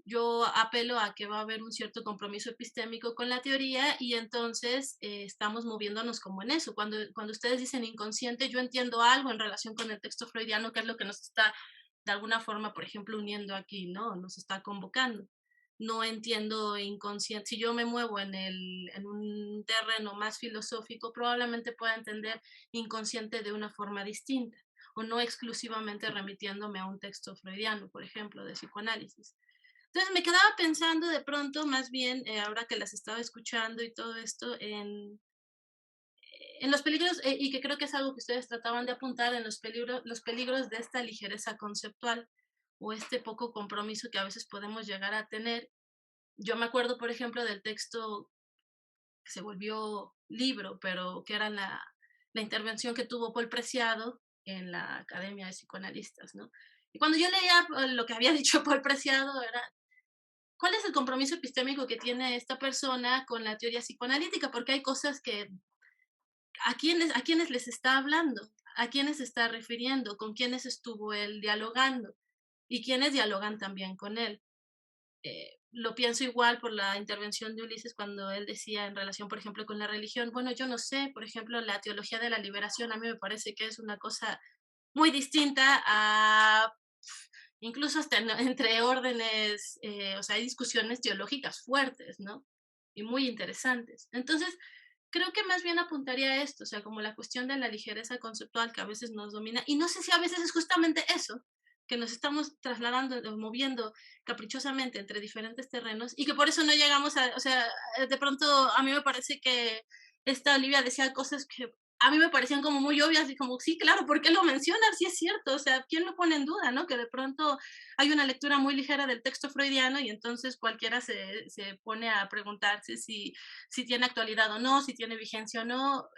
yo apelo a que va a haber un cierto compromiso epistémico con la teoría y entonces estamos moviéndonos como en eso. Cuando ustedes dicen inconsciente, yo entiendo algo en relación con el texto freudiano, que es lo que nos está de alguna forma, por ejemplo, uniendo aquí, ¿no? Nos está convocando. No entiendo inconsciente. Si yo me muevo en un terreno más filosófico, probablemente pueda entender inconsciente de una forma distinta o no exclusivamente remitiéndome a un texto freudiano, por ejemplo, de psicoanálisis. Entonces me quedaba pensando de pronto, más bien, ahora que las estaba escuchando y todo esto, en los peligros, y que creo que es algo que ustedes trataban de apuntar, en los peligros de esta ligereza conceptual o este poco compromiso que a veces podemos llegar a tener. Yo me acuerdo, por ejemplo, del texto que se volvió libro, pero que era la intervención que tuvo Paul Preciado en la Academia de Psicoanalistas, ¿no? Y cuando yo leía lo que había dicho Paul Preciado, era ¿cuál es el compromiso epistémico que tiene esta persona con la teoría psicoanalítica? Porque hay cosas que a quiénes les está hablando, a quiénes se está refiriendo, con quiénes estuvo él dialogando y quiénes dialogan también con él. Lo pienso igual por la intervención de Ulises cuando él decía en relación, por ejemplo, con la religión, bueno, yo no sé, por ejemplo, la teología de la liberación a mí me parece que es una cosa muy distinta a incluso hasta entre órdenes, o sea, hay discusiones teológicas fuertes, ¿no? Y muy interesantes. Entonces, creo que más bien apuntaría a esto, o sea, como la cuestión de la ligereza conceptual que a veces nos domina, y no sé si a veces es justamente eso, que nos estamos trasladando, moviendo caprichosamente entre diferentes terrenos, y que por eso no llegamos a, o sea, de pronto a mí me parece que esta Olivia decía cosas que a mí me parecían como muy obvias y como, sí, claro, ¿por qué lo mencionas? Sí es cierto, o sea, ¿quién lo pone en duda, no? Que de pronto hay una lectura muy ligera del texto freudiano y entonces cualquiera se pone a preguntarse si tiene actualidad o no, si tiene vigencia o no,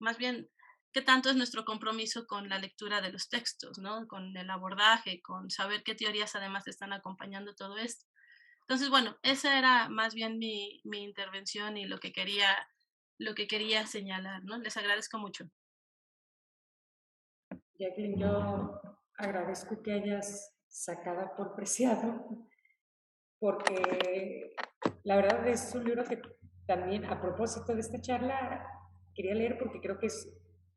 más bien, qué tanto es nuestro compromiso con la lectura de los textos, ¿no? Con el abordaje, con saber qué teorías además están acompañando todo esto. Entonces, bueno, esa era más bien mi intervención y lo que quería señalar, ¿no? Les agradezco mucho. Jacqueline, yo agradezco que hayas sacado por Preciado, porque la verdad es un libro que también, a propósito de esta charla, quería leer porque creo que es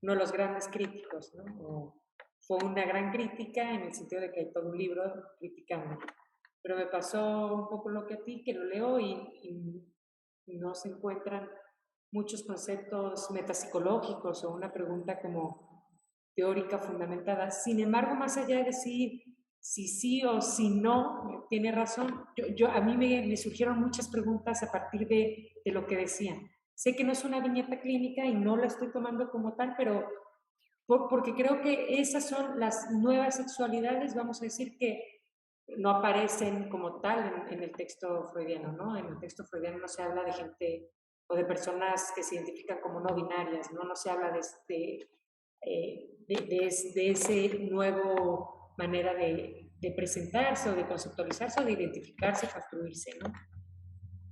uno de los grandes críticos, ¿no? O fue una gran crítica en el sentido de que hay todo un libro criticando. Pero me pasó un poco lo que a ti, que lo leo y no se encuentran muchos conceptos metapsicológicos o una pregunta como teórica fundamentada. Sin embargo, más allá de decir si sí o si no, tiene razón. A mí me surgieron muchas preguntas a partir de lo que decían. Sé que no es una viñeta clínica y no la estoy tomando como tal, pero porque creo que esas son las nuevas sexualidades, vamos a decir, que no aparecen como tal en el texto freudiano, ¿no? En el texto freudiano no se habla de gente o de personas que se identifican como no binarias, ¿no? No se habla de ese nuevo manera de presentarse o de conceptualizarse o de identificarse, construirse, ¿no?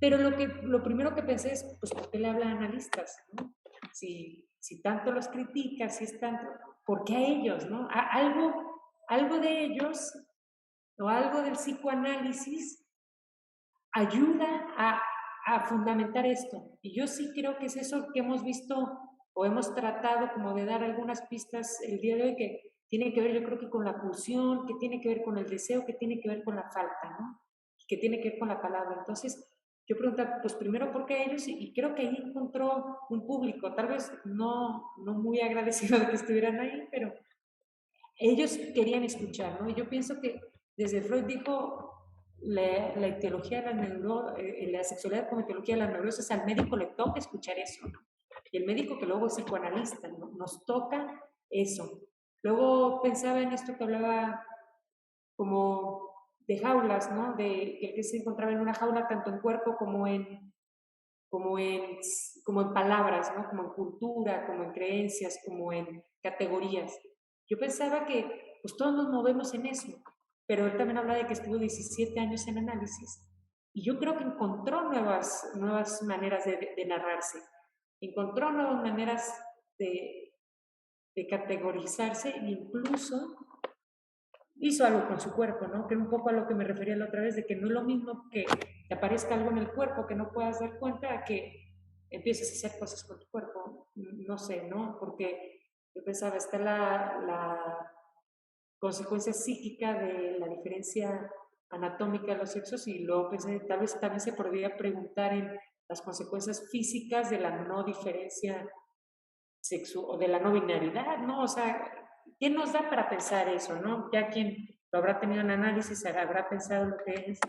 Pero lo primero que pensé es, pues, ¿por qué le habla a analistas, ¿no? Si tanto los critica, si es tanto, ¿por qué a ellos, no? Algo de ellos o algo del psicoanálisis ayuda a fundamentar esto. Y yo sí creo que es eso que hemos visto o hemos tratado como de dar algunas pistas el día de hoy, que tiene que ver, yo creo que con la pulsión, que tiene que ver con el deseo, que tiene que ver con la falta, ¿no? Que tiene que ver con la palabra. Entonces, yo preguntaba, pues primero, ¿por qué ellos? Y creo que ahí encontró un público, tal vez no muy agradecido de que estuvieran ahí, pero ellos querían escuchar, ¿no? Y yo pienso que desde Freud dijo la etiología de la sexualidad como etiología de la neurosis, al médico le toca escuchar eso, ¿no? Y el médico que luego es psicoanalista, ¿no? Nos toca eso. Luego pensaba en esto que hablaba como de jaulas, ¿no? De que se encontraba en una jaula tanto en cuerpo como en palabras, ¿no? Como en cultura, como en creencias, como en categorías. Yo pensaba que pues todos nos movemos en eso, pero él también habla de que estuvo 17 años en análisis y yo creo que encontró nuevas maneras de narrarse, encontró nuevas maneras de categorizarse e incluso hizo algo con su cuerpo, ¿no? Que era un poco a lo que me refería la otra vez, de que no es lo mismo que te aparezca algo en el cuerpo que no puedas dar cuenta a que empieces a hacer cosas con tu cuerpo. No sé, ¿no? Porque yo pensaba, está la consecuencia psíquica de la diferencia anatómica de los sexos y luego pensé, tal vez también se podría preguntar en las consecuencias físicas de la no diferencia sexual o de la no binaridad, ¿no? O sea, ¿qué nos da para pensar eso, no? Ya quien lo habrá tenido en análisis habrá pensado lo que es,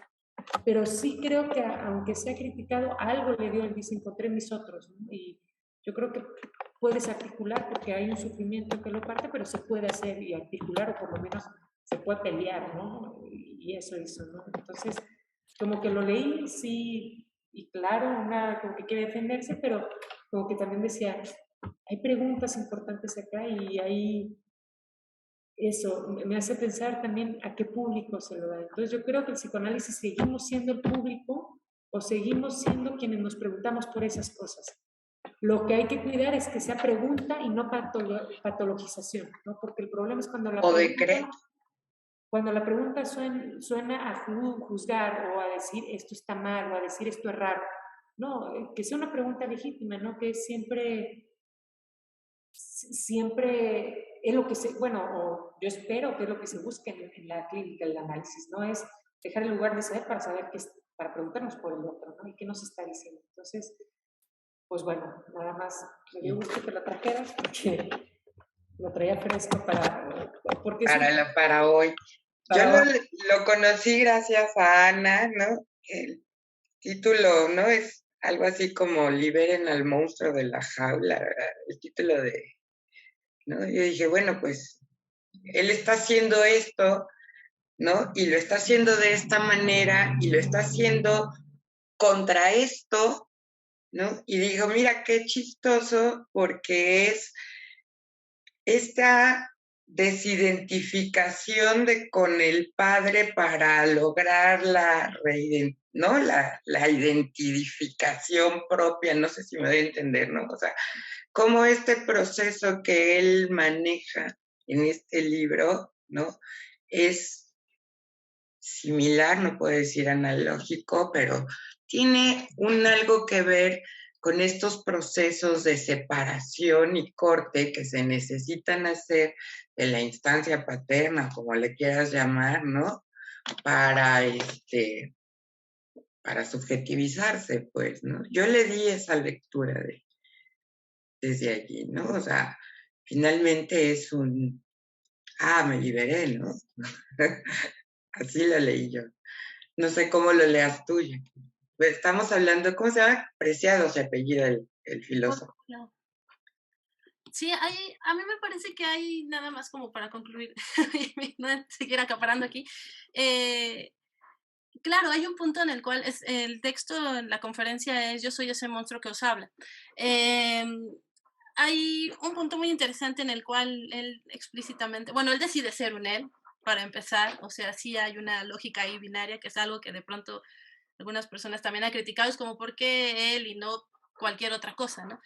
pero sí creo que aunque sea criticado, algo le dio el dice, encontré mis otros, ¿no? Y yo creo que puedes articular porque hay un sufrimiento que lo parte, pero se puede hacer y articular, o por lo menos se puede pelear, ¿no? Y eso hizo, ¿no? Entonces, como que lo leí, sí, y claro, como que quiere defenderse, pero como que también decía, hay preguntas importantes acá y ahí eso me hace pensar también a qué público se lo da. Entonces yo creo que el psicoanálisis seguimos siendo el público o seguimos siendo quienes nos preguntamos por esas cosas. Lo que hay que cuidar es que sea pregunta y no patologización, ¿no? Porque el problema es cuando la pregunta suena a juzgar o a decir esto está mal o a decir esto es raro. No, que sea una pregunta legítima, ¿no? Que siempre es lo que o yo espero que es lo que se busque en la clínica, el análisis, ¿no? Es dejar el lugar de saber para preguntarnos por el otro, ¿no? Y qué nos está diciendo. Entonces, pues bueno, nada más, me dio gusto que lo trajeras porque lo traía fresco para hoy. Yo lo conocí gracias a Ana, ¿no? El título, ¿no? Es algo así como Liberen al monstruo de la jaula, el título ¿no? Yo dije, bueno, pues él está haciendo esto, ¿no? Y lo está haciendo de esta manera y lo está haciendo contra esto, ¿no? Y digo, mira qué chistoso porque es esta desidentificación con el padre para lograr ¿no? la identificación propia, no sé si me doy a entender, ¿no? O sea, cómo este proceso que él maneja en este libro, ¿no? Es similar, no puedo decir analógico, pero tiene algo que ver con estos procesos de separación y corte que se necesitan hacer de la instancia paterna, como le quieras llamar, ¿no? Para subjetivizarse, pues, ¿no? Yo le di esa lectura desde allí, ¿no? O sea, finalmente es me liberé, ¿no? Así lo leí yo. No sé cómo lo leas tú. Estamos hablando, ¿cómo se llama? Preciado se apellida el filósofo. Sí, a mí me parece que hay, nada más como para concluir, y no seguir acaparando aquí. Claro, hay un punto en el cual el texto en la conferencia es Yo soy ese monstruo que os habla. Hay un punto muy interesante en el cual él explícitamente, bueno, él decide ser un él, para empezar, o sea, sí hay una lógica ahí binaria, que es algo que de pronto algunas personas también han criticado, es como por qué él y no cualquier otra cosa, ¿no?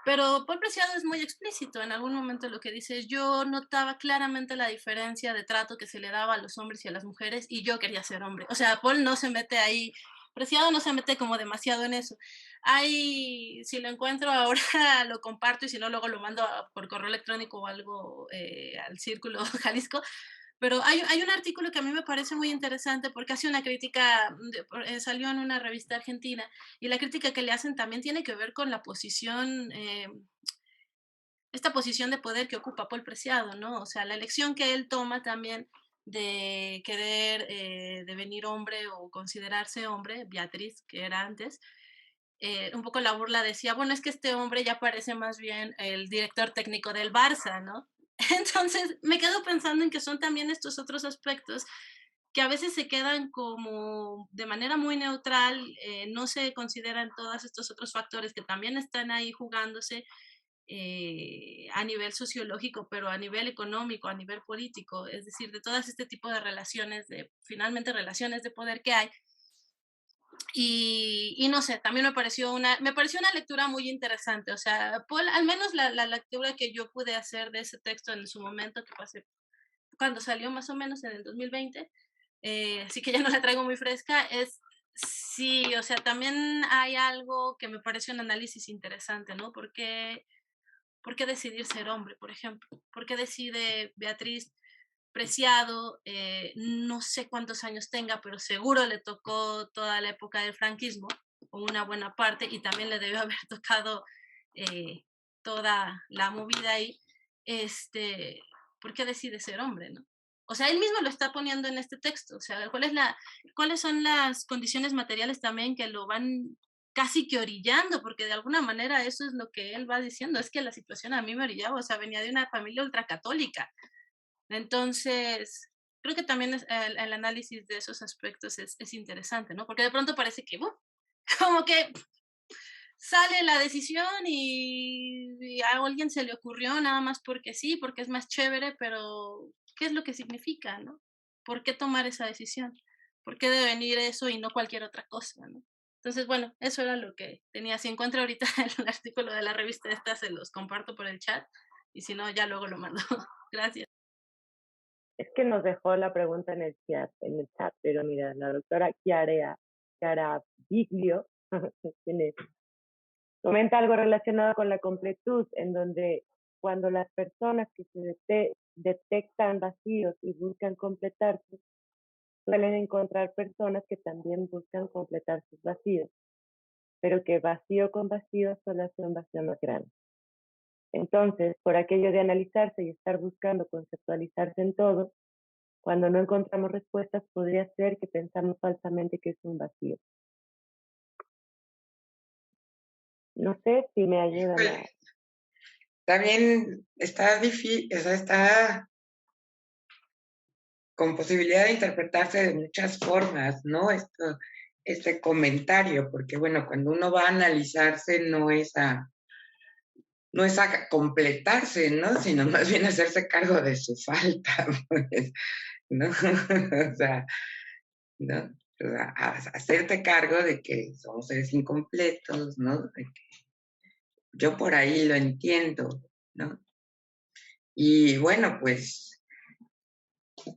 Pero Paul Preciado es muy explícito. En algún momento lo que dice es, yo notaba claramente la diferencia de trato que se le daba a los hombres y a las mujeres y yo quería ser hombre. O sea, Paul no se mete ahí, Preciado no se mete como demasiado en eso. Si lo encuentro ahora lo comparto y si no luego lo mando por correo electrónico o algo al Círculo Jalisco. Pero hay un artículo que a mí me parece muy interesante porque hace una crítica, salió en una revista argentina, y la crítica que le hacen también tiene que ver con la posición, esta posición de poder que ocupa Paul Preciado, ¿no? O sea, la elección que él toma también de querer devenir hombre o considerarse hombre, Beatriz, que era antes, un poco la burla decía, bueno, es que este hombre ya parece más bien el director técnico del Barça, ¿no? Entonces me quedo pensando en que son también estos otros aspectos que a veces se quedan como de manera muy neutral, no se consideran todos estos otros factores que también están ahí jugándose a nivel sociológico, pero a nivel económico, a nivel político, es decir, de todas este tipo de relaciones, finalmente relaciones de poder que hay. Y no sé, también me pareció una lectura muy interesante. O sea, Paul, al menos la lectura que yo pude hacer de ese texto en su momento, que pasé cuando salió más o menos en el 2020, así que ya no la traigo muy fresca, es sí, o sea, también hay algo que me parece un análisis interesante, ¿no? ¿Por qué decidir ser hombre, por ejemplo? ¿Por qué decide Beatriz Preciado? No sé cuántos años tenga, pero seguro le tocó toda la época del franquismo, o una buena parte, y también le debió haber tocado toda la movida ahí. ¿Por qué decide ser hombre, no? O sea, él mismo lo está poniendo en este texto. O sea, ¿cuáles son las condiciones materiales también que lo van casi que orillando? Porque de alguna manera eso es lo que él va diciendo, es que la situación a mí me orillaba, o sea, venía de una familia ultracatólica. Entonces, creo que también el análisis de esos aspectos es interesante, ¿no? Porque de pronto parece que, como que sale la decisión y a alguien se le ocurrió nada más porque sí, porque es más chévere, pero ¿qué es lo que significa, no? ¿Por qué tomar esa decisión? ¿Por qué devenir eso y no cualquier otra cosa, no? Entonces, bueno, eso era lo que tenía. Si encuentro ahorita el artículo de la revista esta, se los comparto por el chat, y si no, ya luego lo mando. Gracias. Es que nos dejó la pregunta en el chat, pero mira, la doctora Chiara Biglio, ¿quién es? Comenta algo relacionado con la completud, en donde cuando las personas que se detectan vacíos y buscan completarse, suelen encontrar personas que también buscan completar sus vacíos, pero que vacío con vacío solo hace un vacío más grande. Entonces, por aquello de analizarse y estar buscando conceptualizarse en todo, cuando no encontramos respuestas, podría ser que pensamos falsamente que es un vacío. No sé si me ayudan a... También está difícil, o sea, está con posibilidad de interpretarse de muchas formas, ¿no? Este comentario, porque bueno, cuando uno va a analizarse no es a completarse, ¿no? Sino más bien hacerse cargo de su falta, pues, ¿no? O sea, ¿no? O sea, hacerte cargo de que somos seres incompletos, ¿no? De que yo por ahí lo entiendo, ¿no? Y bueno, pues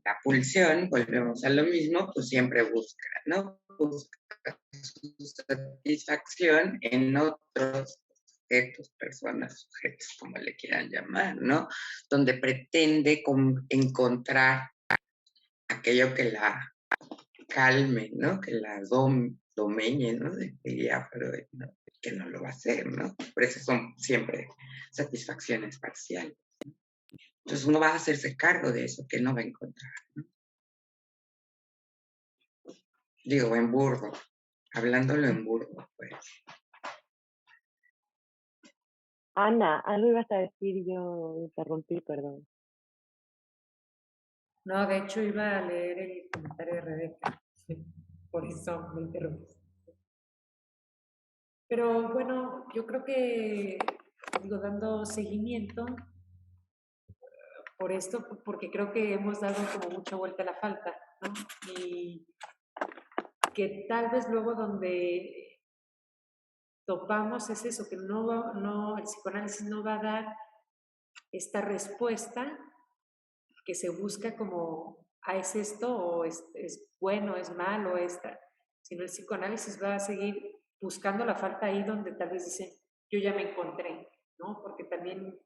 la pulsión, volvemos a lo mismo, pues siempre busca, ¿no? Busca su satisfacción en otros objetos, personas, sujetos, como le quieran llamar, ¿no? Donde pretende encontrar aquello que la calme, ¿no? Que la domeñe, ¿no? Diría, pero no, que no lo va a hacer, ¿no? Por eso son siempre satisfacciones parciales. Entonces uno va a hacerse cargo de eso que no va a encontrar, ¿no? Digo, en burdo, hablándolo en burdo, pues. Ana, algo ibas a decir, yo interrumpí, perdón. No, de hecho iba a leer el comentario de Rebeca, por eso me interrumpí. Pero bueno, yo creo que, digo, dando seguimiento por esto, porque creo que hemos dado como mucha vuelta a la falta, ¿no? Y que tal vez luego donde topamos es eso, que el psicoanálisis no va a dar esta respuesta que se busca como, es esto, o es bueno, es malo, sino el psicoanálisis va a seguir buscando la falta ahí donde tal vez dicen, yo ya me encontré, ¿no? Porque también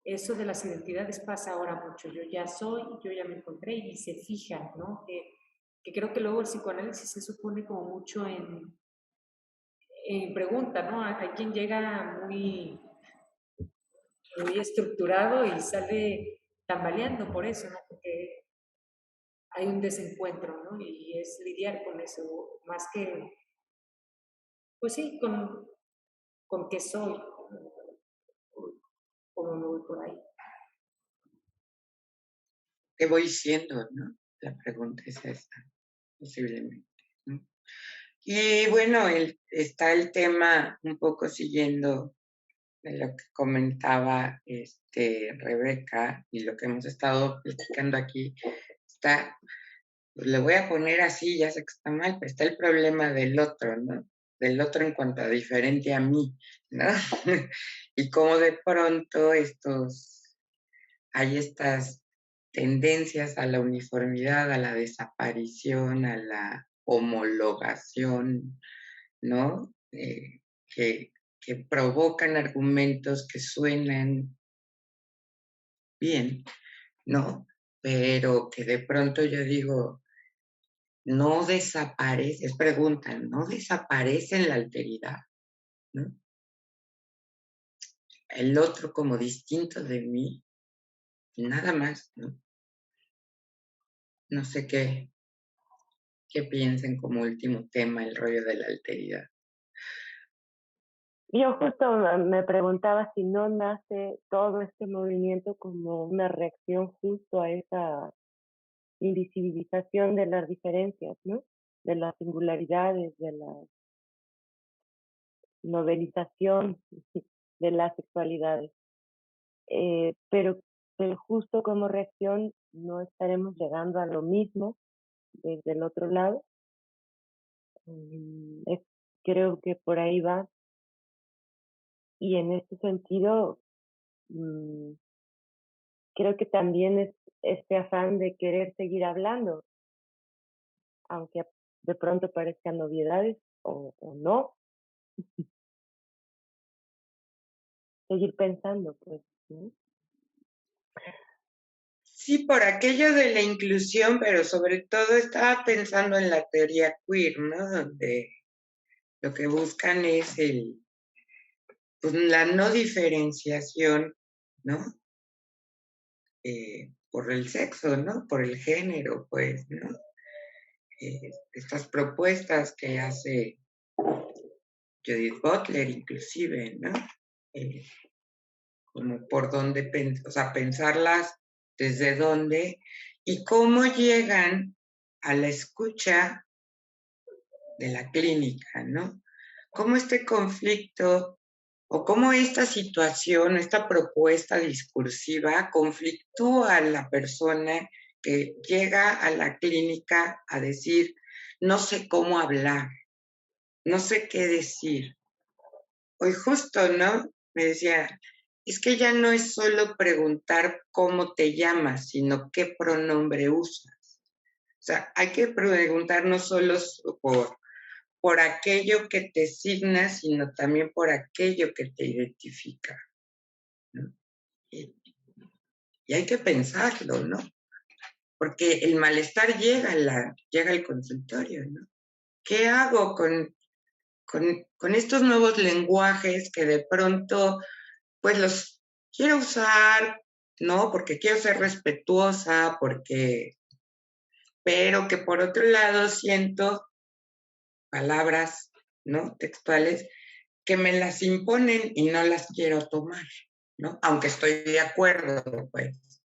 eso de las identidades pasa ahora mucho, yo ya soy, yo ya me encontré, y se fijan, ¿no? Que creo que luego el psicoanálisis se supone como mucho en pregunta, ¿no? Hay quien llega muy estructurado y sale tambaleando por eso, ¿no? Porque hay un desencuentro, ¿no? Y es lidiar con eso, más que, pues sí, con qué soy, como me voy por ahí. ¿Qué voy siendo, no? La pregunta es esa, posiblemente, ¿no? Y bueno, está el tema un poco siguiendo de lo que comentaba Rebeca y lo que hemos estado platicando aquí. Está, pues le voy a poner así, ya sé que está mal, pero está el problema del otro, ¿no? Del otro en cuanto a diferente a mí, ¿no? Y cómo de pronto hay estas tendencias a la uniformidad, a la desaparición, a la homologación, ¿no? Que provocan argumentos que suenan bien, ¿no? Pero que de pronto yo digo, no desaparece, es pregunta, no desaparece en la alteridad, ¿no? El otro como distinto de mí, nada más, ¿no? No sé qué piensen como último tema el rollo de la alteridad. Yo justo me preguntaba si no nace todo este movimiento como una reacción justo a esa invisibilización de las diferencias, ¿no? De las singularidades, de la novelización de las sexualidades. Pero justo como reacción no estaremos llegando a lo mismo desde el otro lado. Creo que por ahí va. Y en este sentido, creo que también es este afán de querer seguir hablando, aunque de pronto parezcan novedades o no, seguir pensando, pues, ¿no? Sí, por aquello de la inclusión, pero sobre todo estaba pensando en la teoría queer, ¿no? Donde lo que buscan es pues, la no diferenciación, ¿no? Por el sexo, ¿no? Por el género, pues, ¿no? Estas propuestas que hace Judith Butler, inclusive, ¿no? Como por dónde, o sea, pensarlas desde dónde y cómo llegan a la escucha de la clínica, ¿no? Cómo este conflicto o cómo esta situación, esta propuesta discursiva conflictúa a la persona que llega a la clínica a decir, no sé cómo hablar, no sé qué decir. Hoy justo, ¿no? Me decía, es que ya no es solo preguntar cómo te llamas, sino qué pronombre usas. O sea, hay que preguntar no solo por aquello que te signa, sino también por aquello que te identifica, ¿no? Y hay que pensarlo, ¿no? Porque el malestar llega al consultorio, ¿no? ¿Qué hago con estos nuevos lenguajes que de pronto, pues los quiero usar, ¿no? Porque quiero ser respetuosa, pero que por otro lado siento palabras, ¿no? Textuales, que me las imponen y no las quiero tomar, ¿no? Aunque estoy de acuerdo, pues.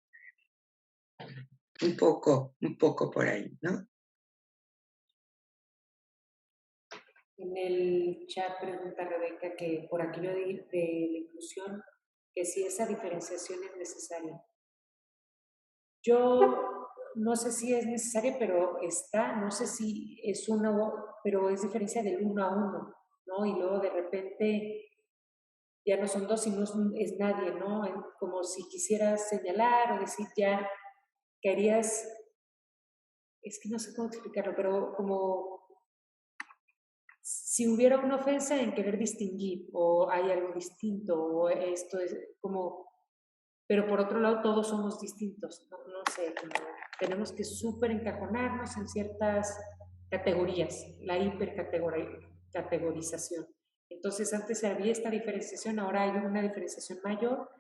Un poco por ahí, ¿no? En el chat pregunta Rebeca que por aquello de la inclusión, que si esa diferenciación es necesaria. Yo no sé si es necesaria, pero está, no sé si es uno, pero es diferencia del 1 a 1, ¿no? Y luego de repente ya no son dos, sino es nadie, ¿no? Como si quisieras señalar o decir ya que harías, es que no sé cómo explicarlo, pero como si hubiera una ofensa en querer distinguir o hay algo distinto o esto es como, pero por otro lado todos somos distintos, no sé, como tenemos que súper encajonarnos en ciertas categorías, la hipercategorización. Entonces antes había esta diferenciación, ahora hay una diferenciación mayor,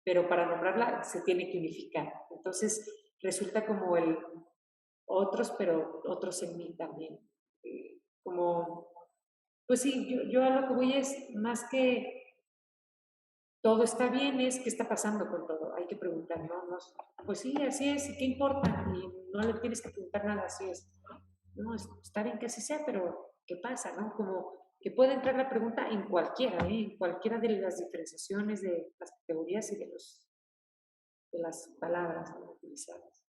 pero para nombrarla se tiene que unificar. Entonces resulta como el otros, pero otros en mí también. Como pues sí, yo a lo que voy es más que todo está bien, es qué está pasando con todo. Hay que preguntar, ¿no? Pues sí, así es, ¿y qué importa? Y no le tienes que preguntar nada, así es. No, está bien que así sea, pero ¿qué pasa, no? Como que puede entrar la pregunta en cualquiera, ¿eh? En cualquiera de las diferenciaciones de las categorías y de las palabras, ¿no?, utilizadas.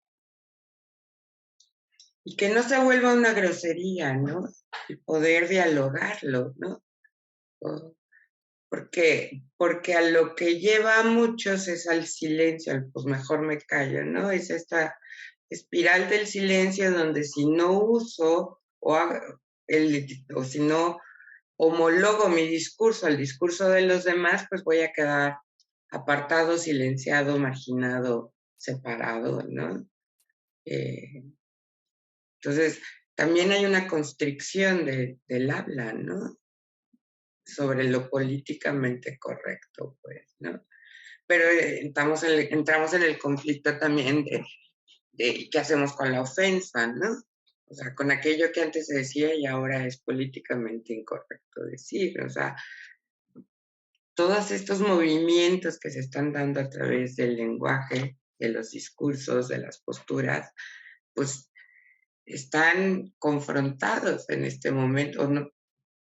Y que no se vuelva una grosería, ¿no? El poder dialogarlo, ¿no? Porque a lo que lleva a muchos es al silencio, al pues mejor me callo, ¿no? Es esta espiral del silencio donde si no uso o si no homologo mi discurso al discurso de los demás, pues voy a quedar apartado, silenciado, marginado, separado, ¿no? Entonces, también hay una constricción del habla, ¿no? Sobre lo políticamente correcto, pues, ¿no? Pero entramos en el conflicto también de qué hacemos con la ofensa, ¿no? O sea, con aquello que antes se decía y ahora es políticamente incorrecto decir. O sea, todos estos movimientos que se están dando a través del lenguaje, de los discursos, de las posturas, pues están confrontados en este momento, ¿no?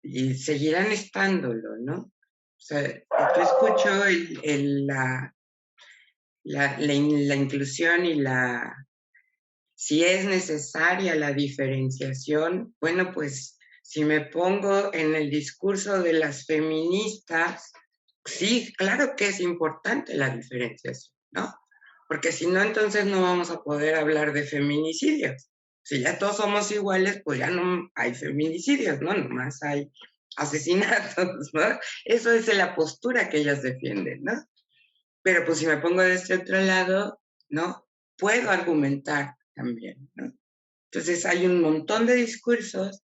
Y seguirán estándolo, ¿no? O sea, yo escucho la inclusión y si es necesaria la diferenciación, bueno, pues si me pongo en el discurso de las feministas, sí, claro que es importante la diferenciación, ¿no? Porque si no, entonces no vamos a poder hablar de feminicidios. Si ya todos somos iguales, pues ya no hay feminicidios, ¿no? Nomás hay asesinatos, ¿no? Eso es la postura que ellas defienden, ¿no? Pero pues si me pongo de este otro lado, ¿no? Puedo argumentar también, ¿no? Entonces hay un montón de discursos,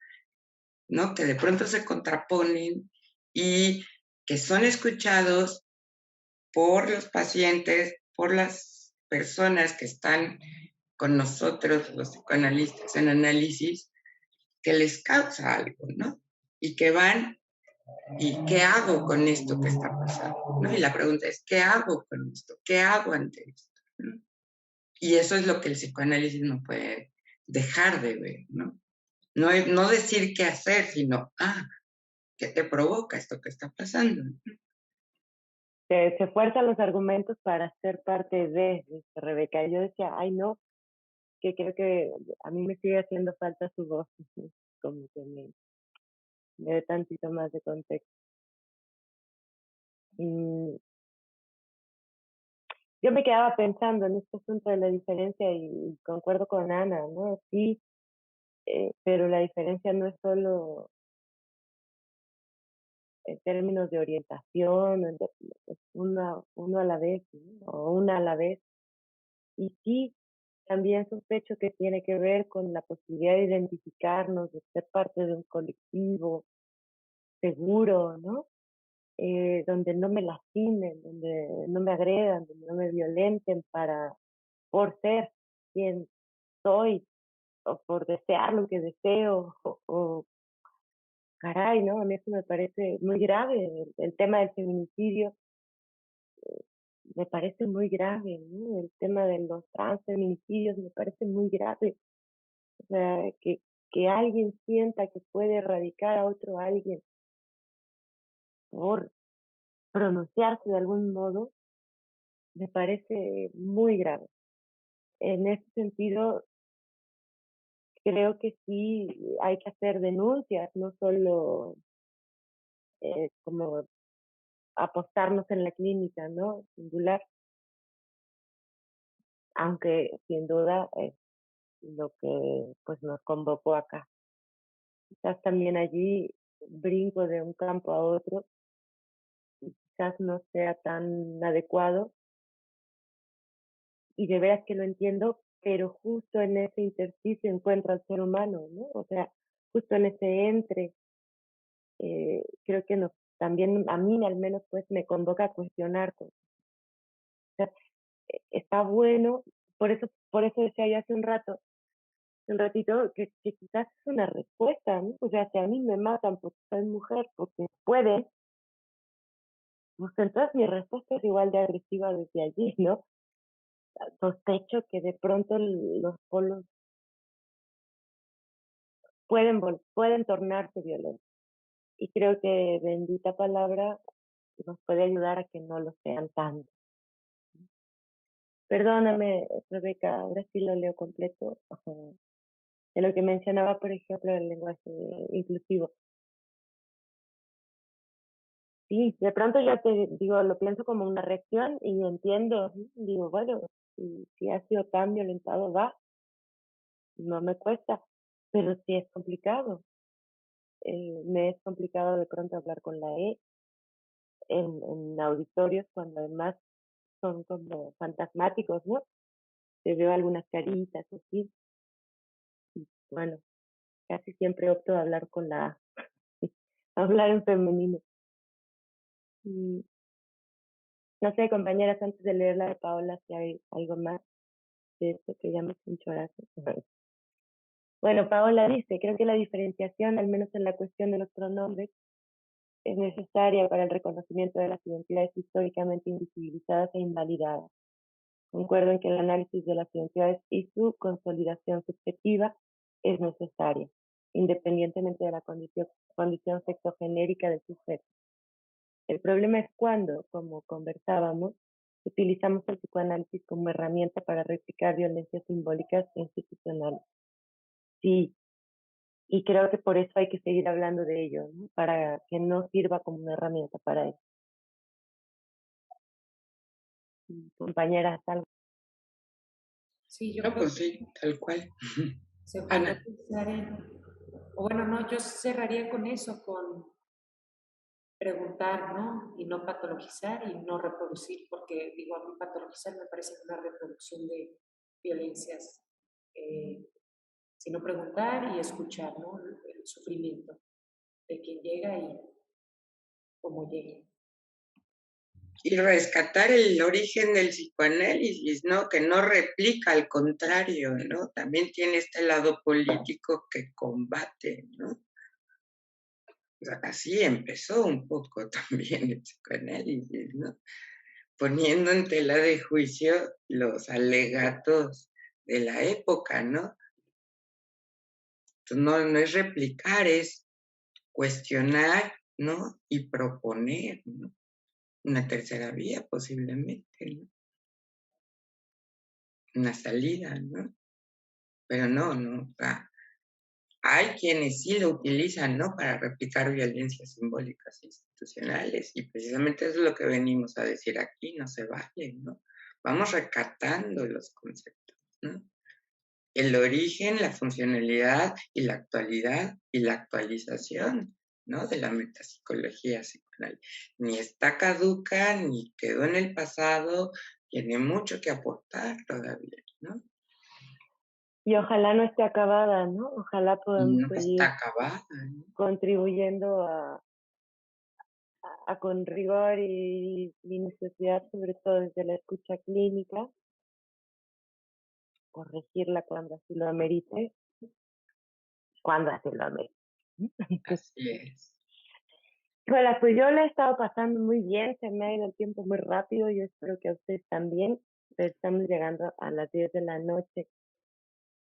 ¿no? Que de pronto se contraponen y que son escuchados por los pacientes, por las personas que están con nosotros, los psicoanalistas en análisis, que les causa algo, ¿no? Y que van, ¿y qué hago con esto que está pasando? ¿No? Y la pregunta es, ¿qué hago con esto? ¿Qué hago ante esto? ¿No? Y eso es lo que el psicoanálisis no puede dejar de ver, ¿no? No decir qué hacer, sino, ¿qué te provoca esto que está pasando? Se fuerzan los argumentos para ser parte de Rebeca. Y yo decía, ay no, que creo que a mí me sigue haciendo falta su voz, como que me dé tantito más de contexto. Y yo me quedaba pensando en este asunto de la diferencia y concuerdo con Ana, ¿no? Sí, pero la diferencia no es solo en términos de orientación, es uno a la vez, ¿no? O una a la vez. Y sí, también sospecho que tiene que ver con la posibilidad de identificarnos, de ser parte de un colectivo seguro, ¿no? donde no me lastimen, donde no me agredan, donde no me violenten por ser quien soy o por desear lo que deseo caray, ¿no? A mí eso me parece muy grave, el tema del feminicidio me parece muy grave, ¿no? El tema de los transfeminicidios me parece muy grave. O sea, que alguien sienta que puede erradicar a otro alguien por pronunciarse de algún modo, me parece muy grave. En ese sentido, creo que sí hay que hacer denuncias, no solo como apostarnos en la clínica, ¿no? Singular, aunque sin duda es lo que pues nos convocó acá. Quizás también allí brinco de un campo a otro y quizás no sea tan adecuado y de veras que lo entiendo, pero justo en ese intersticio encuentro al ser humano, ¿no? O sea, justo en ese creo que también a mí al menos pues me convoca a cuestionar cosas. O sea, está bueno, por eso decía yo hace un ratito, que quizás es una respuesta, ¿no? O sea, si a mí me matan porque soy mujer, porque pueden, pues entonces mi respuesta es igual de agresiva desde allí, ¿no? Sospecho que de pronto los polos pueden tornarse violentos. Y creo que bendita palabra nos puede ayudar a que no lo sean tanto. Perdóname, Rebeca, ahora sí lo leo completo. De lo que mencionaba, por ejemplo, el lenguaje inclusivo. Sí, de pronto yo te digo, lo pienso como una reacción y entiendo, digo, bueno, si ha sido tan violentado, va, no me cuesta, pero sí es complicado. Me es complicado de pronto hablar con la E en auditorios cuando además son como fantasmáticos, ¿no? Te veo algunas caritas así, y bueno, casi siempre opto a hablar con la A, hablar en femenino. Y, no sé, compañeras, antes de leer la de Paola, si hay algo más de esto que ya me un chorazo. Bueno, Paola dice, creo que la diferenciación, al menos en la cuestión de los pronombres, es necesaria para el reconocimiento de las identidades históricamente invisibilizadas e invalidadas. Concuerdo en que el análisis de las identidades y su consolidación subjetiva es necesaria, independientemente de la condición sexogenérica del sujeto. El problema es cuando, como conversábamos, utilizamos el psicoanálisis como herramienta para replicar violencias simbólicas e institucionales. Sí, y creo que por eso hay que seguir hablando de ello, ¿no? Para que no sirva como una herramienta para eso. Compañeras, algo. Sí, yo No, creo pues que sí, tal cual. se podría Ana. pensar o bueno, no, yo cerraría con eso, con preguntar, ¿no? Y no patologizar y no reproducir, porque digo, a mí patologizar me parece una reproducción de violencias, sino preguntar y escuchar, ¿no? El sufrimiento de quien llega y cómo llega. Y rescatar el origen del psicoanálisis, ¿no? Que no replica, al contrario, ¿no? También tiene este lado político que combate, ¿no? O sea, así empezó un poco también el psicoanálisis, ¿no? Poniendo en tela de juicio los alegatos de la época, ¿no? Entonces, no es replicar, es cuestionar, ¿no? Y proponer, ¿no? Una tercera vía posiblemente, ¿no? Una salida, ¿no? Pero no, o sea, hay quienes sí lo utilizan, ¿no? Para replicar violencias simbólicas institucionales y precisamente eso es lo que venimos a decir aquí, no se vale, ¿no? Vamos recatando los conceptos, ¿no? El origen, la funcionalidad y la actualidad y la actualización, ¿no? De la metapsicología psicoanal. Ni está caduca, ni quedó en el pasado, tiene mucho que aportar todavía, ¿no? Y ojalá no esté acabada, ¿no? Ojalá podamos No seguir está acabada, ¿no? contribuyendo con rigor y minuciosidad, sobre todo desde la escucha clínica, corregirla cuando así lo amerite, cuando así lo amerite. Así es. Bueno, pues yo la he estado pasando muy bien, se me ha ido el tiempo muy rápido, yo espero que a ustedes también, pero estamos llegando a las 10 de la noche.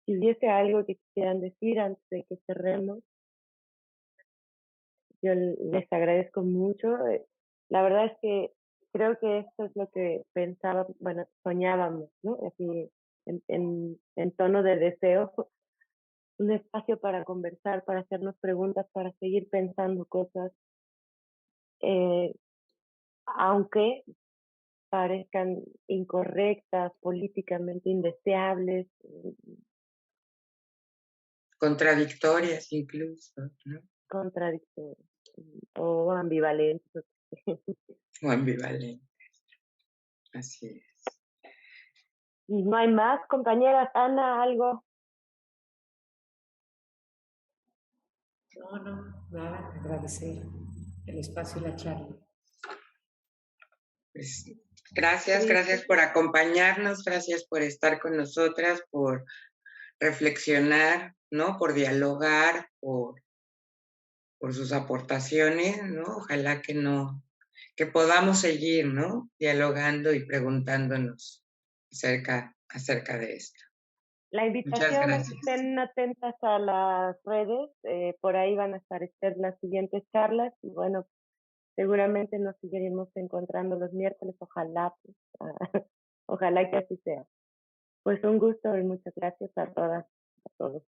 Si hubiese algo que quisieran decir antes de que cerremos, yo les agradezco mucho. La verdad es que creo que esto es lo que pensaba, bueno, soñábamos, ¿no? Así, en tono de deseo, un espacio para conversar, para hacernos preguntas, para seguir pensando cosas, aunque parezcan incorrectas, políticamente indeseables, Contradictorias incluso, ¿no? contradictorias o ambivalentes. O ambivalentes. Así es. Y no hay más, compañeras. Ana, algo. No, nada, agradecer el espacio y la charla. Pues, gracias por acompañarnos, gracias por estar con nosotras, por reflexionar, ¿no? Por dialogar, por sus aportaciones, ¿no? Ojalá que podamos seguir, ¿no? Dialogando y preguntándonos acerca de esto. La Muchas invitación es que gracias. estén atentas a las redes, por ahí van a aparecer las siguientes charlas y bueno, seguramente nos seguiremos encontrando los miércoles, ojalá, pues, ojalá que así sea. Pues un gusto y muchas gracias a todas, a todos.